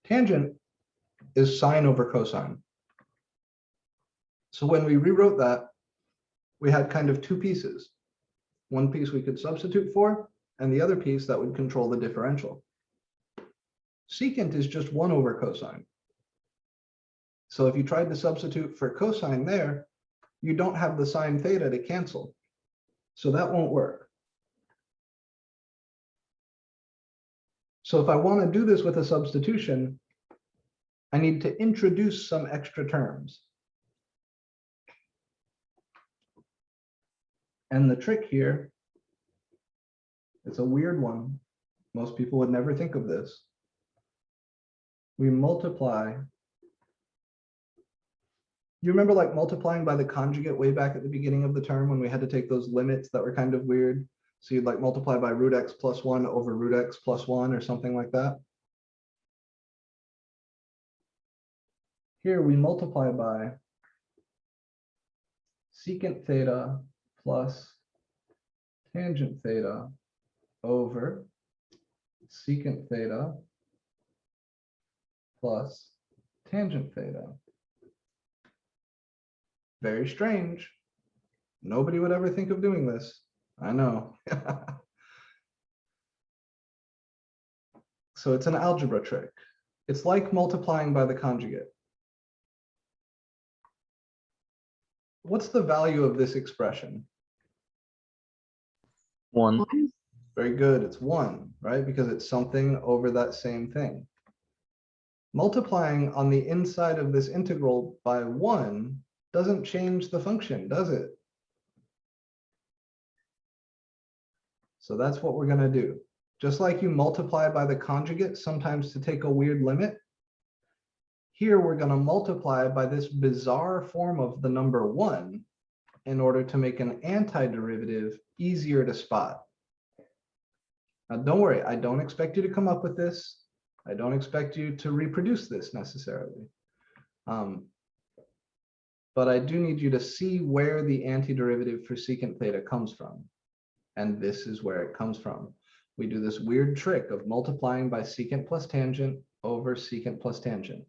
Tangent is sine over cosine. So when we rewrote that, we had kind of two pieces. One piece we could substitute for, and the other piece that would control the differential. Secant is just 1 over cosine. So if you tried to substitute for cosine there, you don't have the sine theta to cancel. So that won't work. So if I want to do this with a substitution, I need to introduce some extra terms. And the trick here, it's a weird one. Most people would never think of this. We multiply. You remember like multiplying by the conjugate way back at the beginning of the term when we had to take those limits that were kind of weird? So you'd like multiply by root x plus 1 over root x plus 1 or something like that. Here we multiply by secant theta plus tangent theta over secant theta plus tangent theta. Very strange. Nobody would ever think of doing this. I know. So it's an algebra trick. It's like multiplying by the conjugate. What's the value of this expression? 1. Very good, it's 1, right? Because it's something over that same thing. Multiplying on the inside of this integral by 1 doesn't change the function, does it? So that's what we're going to do. Just like you multiply by the conjugate sometimes to take a weird limit, here we're going to multiply by this bizarre form of the number 1 in order to make an antiderivative easier to spot. Now, don't worry, I don't expect you to come up with this. I don't expect you to reproduce this necessarily. But I do need you to see where the antiderivative for secant theta comes from. And this is where it comes from. We do this weird trick of multiplying by secant plus tangent over secant plus tangent.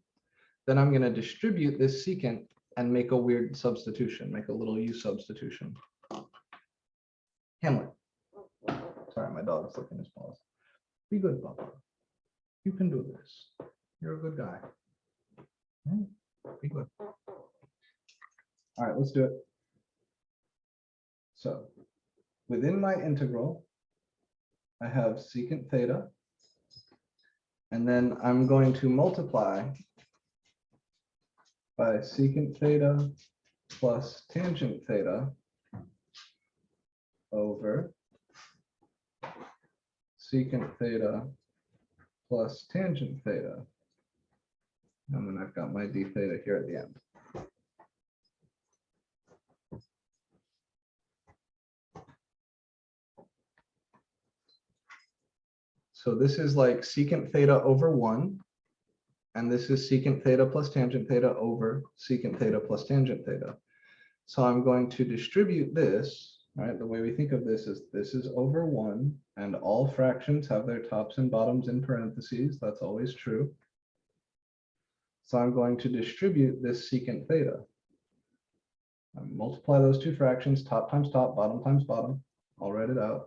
Then I'm going to distribute this secant and make a weird substitution, make a little U substitution. Hamlet. Sorry, my dog's licking his paws. Be good, Papa. You can do this. You're a good guy. Be good. All right, let's do it. So within my integral, I have secant theta, and then I'm going to multiply by secant theta plus tangent theta over secant theta plus tangent theta. And then I've got my d theta here at the end. So this is like secant theta over 1, and this is secant theta plus tangent theta over secant theta plus tangent theta. So I'm going to distribute this, right? The way we think of this is over 1, and all fractions have their tops and bottoms in parentheses. That's always true. So I'm going to distribute this secant theta. I multiply those two fractions, top times top, bottom times bottom. I'll write it out.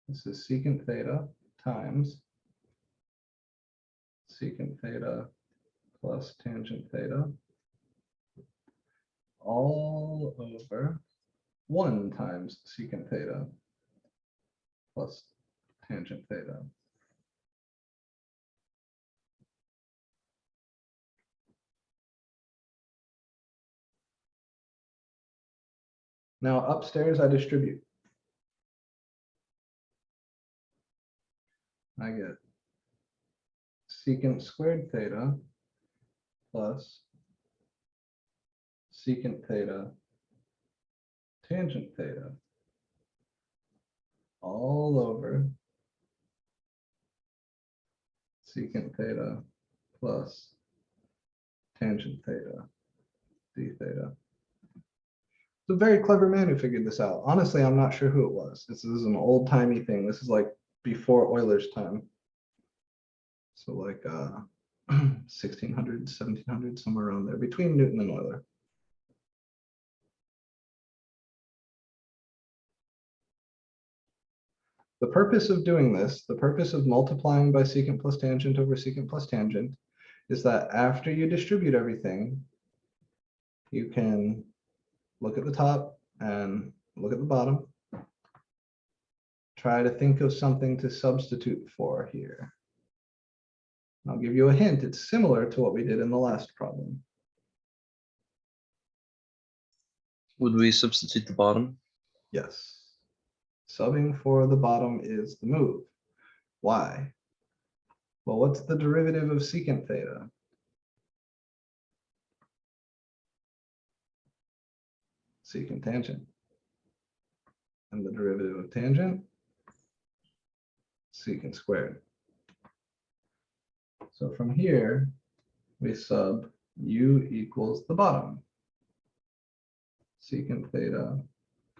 This is secant theta times secant theta plus tangent theta all over 1 times secant theta plus tangent theta. Now upstairs I distribute. I get secant squared theta plus secant theta tangent theta all over secant theta plus tangent theta d theta. It's a very clever man who figured this out. Honestly, I'm not sure who it was. This is an old timey thing. This is like before Euler's time. So like 1600, 1700, somewhere around there, between Newton and Euler. The purpose of doing this, the purpose of multiplying by secant plus tangent over secant plus tangent, is that after you distribute everything, you can look at the top and look at the bottom. Try to think of something to substitute for here. I'll give you a hint. It's similar to what we did in the last problem. Would we substitute the bottom? Yes. Subbing for the bottom is the move. Why? Well, what's the derivative of secant theta? Secant tangent. And the derivative of tangent? Secant squared. So from here, we sub u equals the bottom. Secant theta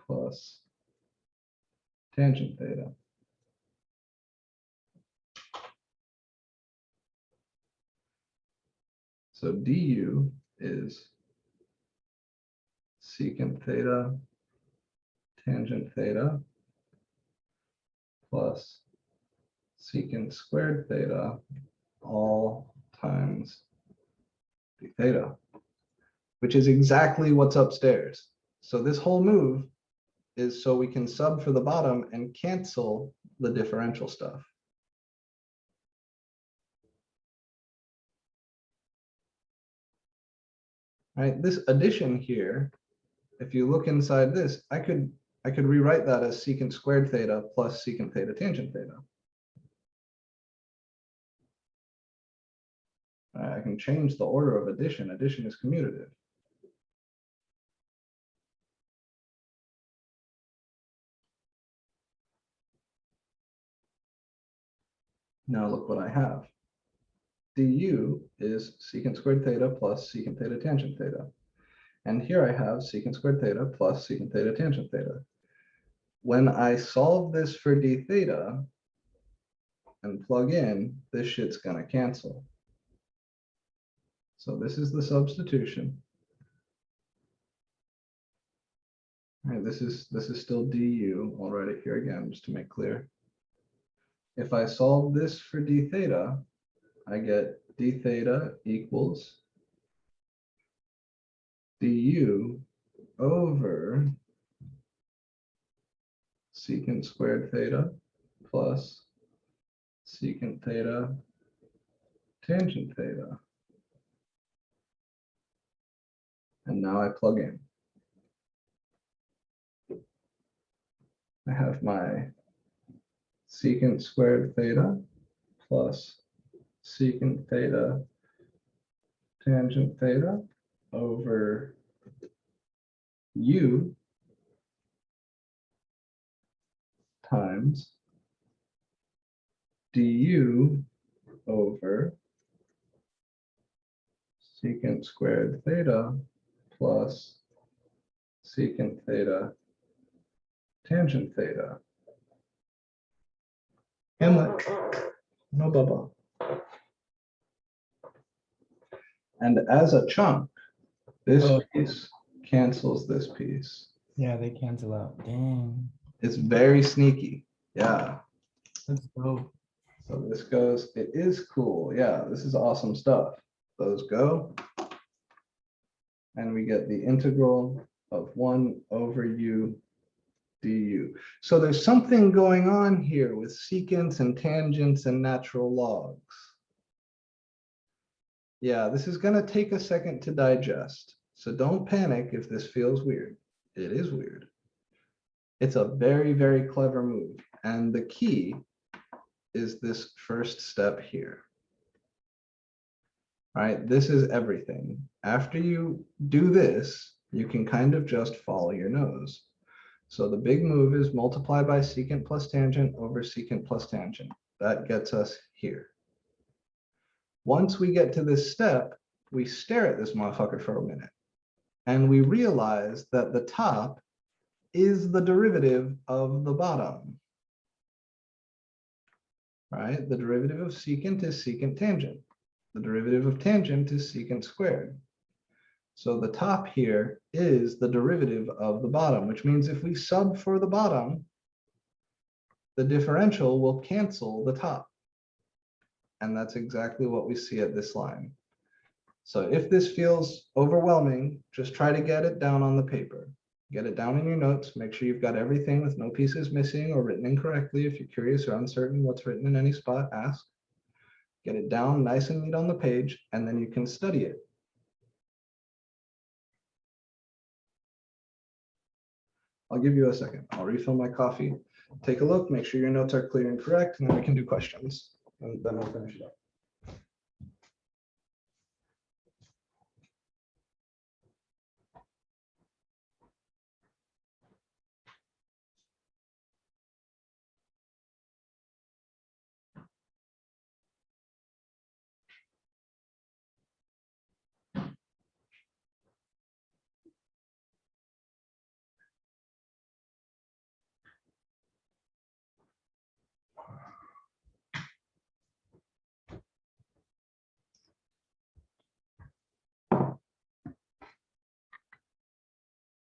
plus tangent theta. So du is secant theta tangent theta plus secant squared theta all times d theta, which is exactly what's upstairs. So this whole move is so we can sub for the bottom and cancel the differential stuff. Right, this addition here, if you look inside this, I could rewrite that as secant squared theta plus secant theta tangent theta. I can change the order of addition. Addition is commutative. Now look what I have. Du is secant squared theta plus secant theta tangent theta. And here I have secant squared theta plus secant theta tangent theta. When I solve this for d theta and plug in, this shit's gonna cancel. So this is the substitution. All right, this is still du. I'll write it here again just to make clear. If I solve this for d theta, I get d theta equals du over secant squared theta plus secant theta tangent theta. And now I plug in. I have my secant squared theta plus secant theta tangent theta over u times du over secant squared theta plus secant theta tangent theta. Hamlet, no bubble. And as a chunk, this piece cancels this piece. Yeah, they cancel out. Dang. It's very sneaky. Yeah. That's dope. So this goes, it is cool. Yeah, this is awesome stuff. Those go. And we get the integral of 1 over u du. So there's something going on here with secants and tangents and natural logs. Yeah, this is going to take a second to digest. So don't panic if this feels weird. It is weird. It's a very, very clever move. And the key is this first step here. All right, this is everything. After you do this, you can kind of just follow your nose. So the big move is multiply by secant plus tangent over secant plus tangent. That gets us here. Once we get to this step, we stare at this motherfucker for a minute, and we realize that the top is the derivative of the bottom. Right? The derivative of secant is secant tangent. The derivative of tangent is secant squared. So the top here is the derivative of the bottom, which means if we sub for the bottom, the differential will cancel the top. And that's exactly what we see at this line. So if this feels overwhelming, just try to get it down on the paper. Get it down in your notes. Make sure you've got everything with no pieces missing or written incorrectly. If you're curious or uncertain what's written in any spot, ask. Get it down nice and neat on the page, and then you can study it. I'll give you a second. I'll refill my coffee. Take a look, make sure your notes are clear and correct, and then we can do questions. And then we'll finish it up.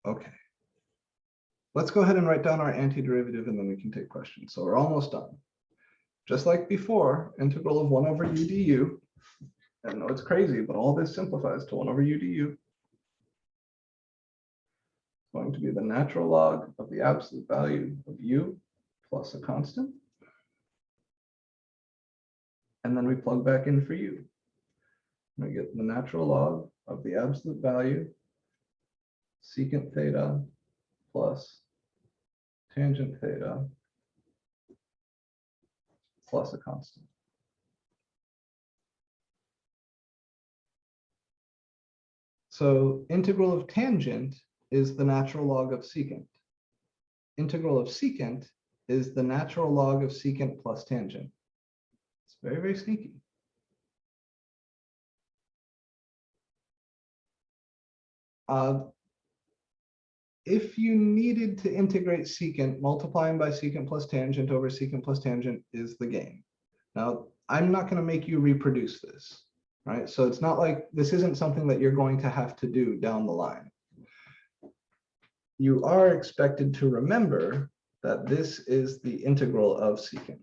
Okay. Let's go ahead and write down our antiderivative, and then we can take questions. So we're almost done. Just like before, integral of 1 over u du. I know it's crazy, but all this simplifies to 1 over u du. It's going to be the natural log of the absolute value of u plus a constant. And then we plug back in for u. We get the natural log of the absolute value secant theta plus tangent theta plus a constant. So integral of tangent is the natural log of secant. Integral of secant is the natural log of secant plus tangent. It's very, very sneaky. If you needed to integrate secant, multiplying by secant plus tangent over secant plus tangent is the game. Now, I'm not going to make you reproduce this, right? So it's not like this isn't something that you're going to have to do down the line. You are expected to remember that this is the integral of secant.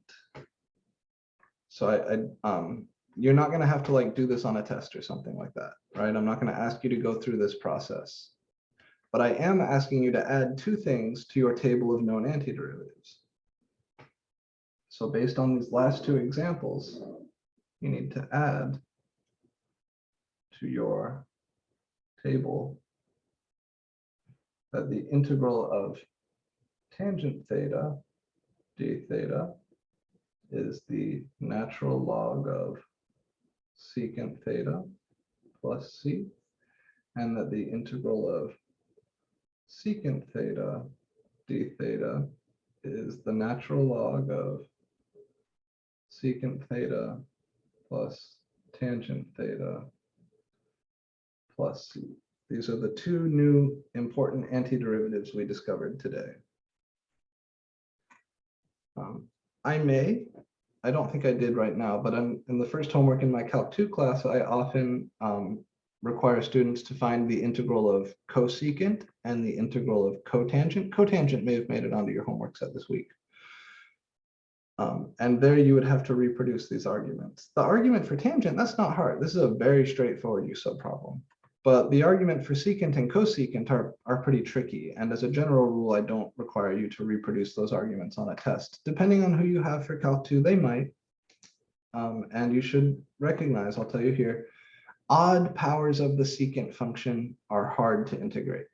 So you're not going to have to like do this on a test or something like that, right? I'm not going to ask you to go through this process. But I am asking you to add 2 things to your table of known antiderivatives. So based on these last 2 examples, you need to add to your table that the integral of tangent theta d theta is the natural log of secant theta plus c, and that the integral of secant theta d theta is the natural log of secant theta plus tangent theta plus c. These are the 2 new important antiderivatives we discovered today. I don't think I did right now, but in the first homework in my Calc 2 class, I often require students to find the integral of cosecant and the integral of cotangent. Cotangent may have made it onto your homework set this week. And there you would have to reproduce these arguments. The argument for tangent, that's not hard. This is a very straightforward U-sub problem. But the argument for secant and cosecant are pretty tricky. And as a general rule, I don't require you to reproduce those arguments on a test. Depending on who you have for Calc 2, they might. And you should recognize, I'll tell you here, odd powers of the secant function are hard to integrate.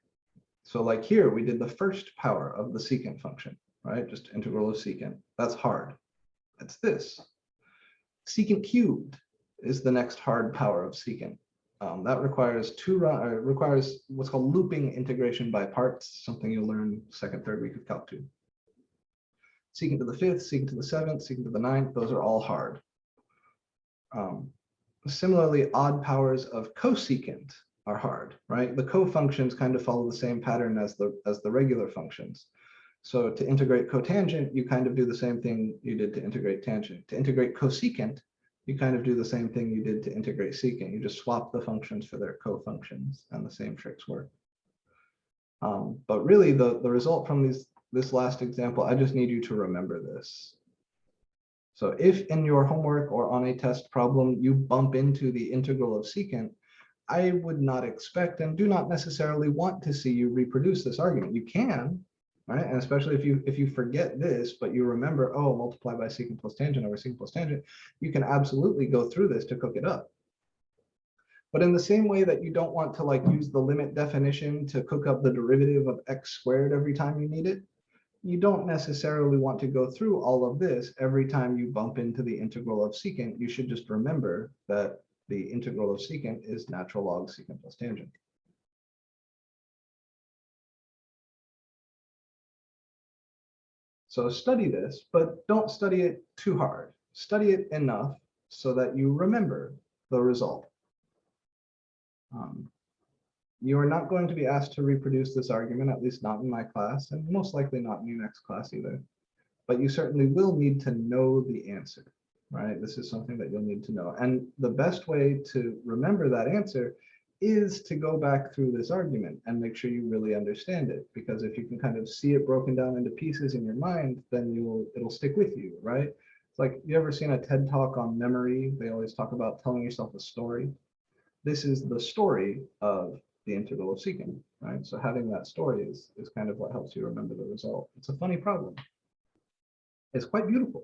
So like here, we did the first power of the secant function, right? Just integral of secant. That's hard. It's this. Secant cubed is the next hard power of secant. That requires requires what's called looping integration by parts, something you'll learn second, third week of Calc 2. Secant to the 5th, secant to the 7th, secant to the 9th, those are all hard. Similarly, odd powers of cosecant are hard, right? The co-functions kind of follow the same pattern as the regular functions. So to integrate cotangent, you kind of do the same thing you did to integrate tangent. To integrate cosecant, you kind of do the same thing you did to integrate secant. You just swap the functions for their co-functions, and the same tricks work. But really, the result from this last example, I just need you to remember this. So if in your homework or on a test problem, you bump into the integral of secant, I would not expect and do not necessarily want to see you reproduce this argument. You can, right? And especially if you forget this, but you remember, oh, multiply by secant plus tangent over secant plus tangent, you can absolutely go through this to cook it up. But in the same way that you don't want to like use the limit definition to cook up the derivative of x squared every time you need it, you don't necessarily want to go through all of this every time you bump into the integral of secant. You should just remember that the integral of secant is natural log secant plus tangent. So study this, but don't study it too hard. Study it enough so that you remember the result. You are not going to be asked to reproduce this argument, at least not in my class, and most likely not in your next class either. But you certainly will need to know the answer, right? This is something that you'll need to know. And the best way to remember that answer is to go back through this argument and make sure you really understand it. Because if you can kind of see it broken down into pieces in your mind, then it'll stick with you, right? It's like, you ever seen a TED Talk on memory? They always talk about telling yourself a story. This is the story of the integral of secant, right? So having that story is kind of what helps you remember the result. It's a funny problem. It's quite beautiful.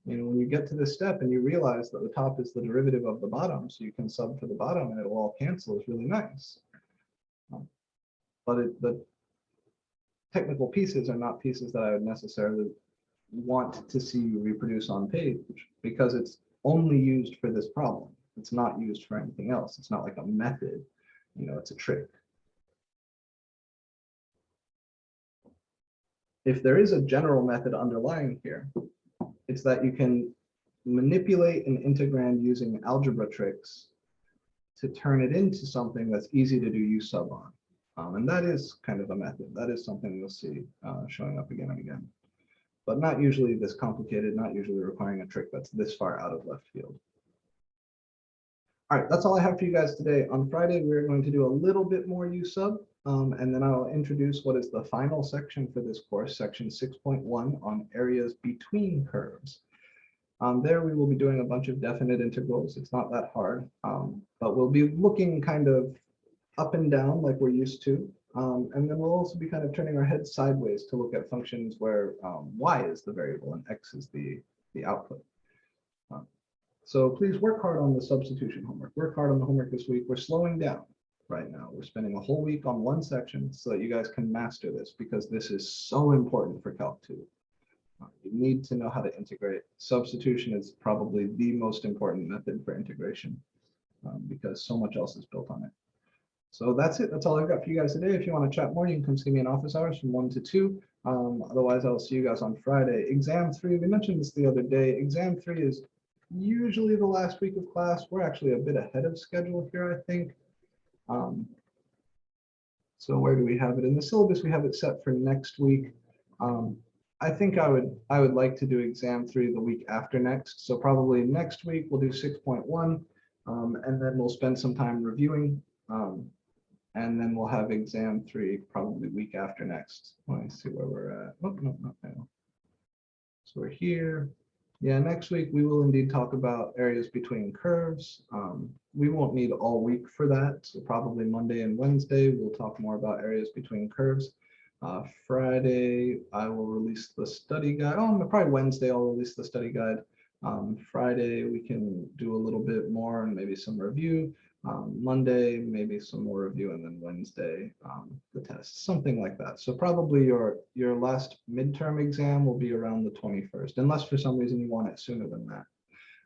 You know, when you get to this step and you realize that the top is the derivative of the bottom, so you can sub for the bottom and it'll all cancel, is really nice. But the technical pieces are not pieces that I would necessarily want to see you reproduce on page, because it's only used for this problem. It's not used for anything else. It's not like a method, you know, it's a trick. If there is a general method underlying here, it's that you can manipulate an integrand using algebra tricks to turn it into something that's easy to do U sub on. And that is kind of a method. That is something you'll see showing up again and again. But not usually this complicated, not usually requiring a trick that's this far out of left field. All right, that's all I have for you guys today. On Friday, we're going to do a little bit more U sub, and then I'll introduce what is the final section for this course, section 6.1 on areas between curves. There we will be doing a bunch of definite integrals. It's not that hard, but we'll be looking kind of up and down like we're used to. And then we'll also be kind of turning our heads sideways to look at functions where y is the variable and x is the output. So please work hard on the substitution homework. Work hard on the homework this week. We're slowing down right now. We're spending a whole week on one section so that you guys can master this, because this is so important for Calc 2. You need to know how to integrate. Substitution is probably the most important method for integration because so much else is built on it. So that's it. That's all I've got for you guys today. If you want to chat more, you can come see me in office hours from 1 to 2. Otherwise, I'll see you guys on Friday. Exam 3, we mentioned this the other day. Exam 3 is usually the last week of class. We're actually a bit ahead of schedule here, I think. So where do we have it in the syllabus? We have it set for next week. I think I would like to do exam 3 the week after next. So probably next week we'll do 6.1, and then we'll spend some time reviewing, and then we'll have exam 3 probably week after next. Let me see where we're at. Oh, no, not now. So we're here. Yeah, next week we will indeed talk about areas between curves. We won't need all week for that. So probably Monday and Wednesday, we'll talk more about areas between curves. Friday, I will release the study guide. Oh, probably Wednesday, I'll release the study guide. Friday, we can do a little bit more and maybe some review. Monday, maybe some more review, and then Wednesday, the test, something like that. So probably your last midterm exam will be around the 21st, unless for some reason you want it sooner than that.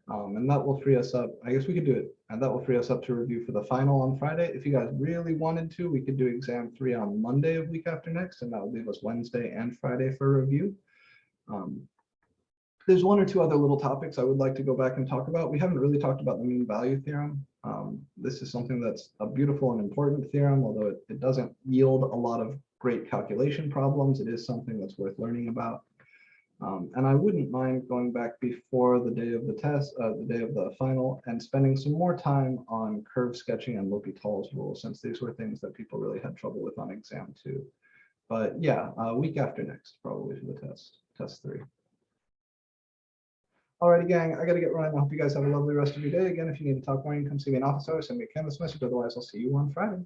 And that will free us up. I guess we could do it, and that will free us up to review for the final on Friday. If you guys really wanted to, we could do exam 3 on Monday of week after next, and that will leave us Wednesday and Friday for review. There's one or two other little topics I would like to go back and talk about. We haven't really talked about the mean value theorem. This is something that's a beautiful and important theorem, although it doesn't yield a lot of great calculation problems. It is something that's worth learning about. And I wouldn't mind going back before the day of the test, the day of the final, and spending some more time on curve sketching and L'Hopital's rule, since these were things that people really had trouble with on exam 2. But yeah, week after next, probably for the test 3. Alrighty, gang, I gotta get running. I hope you guys have a lovely rest of your day. Again, if you need to talk more, you can come see me in office hours, send me a Canvas message. Otherwise, I'll see you on Friday.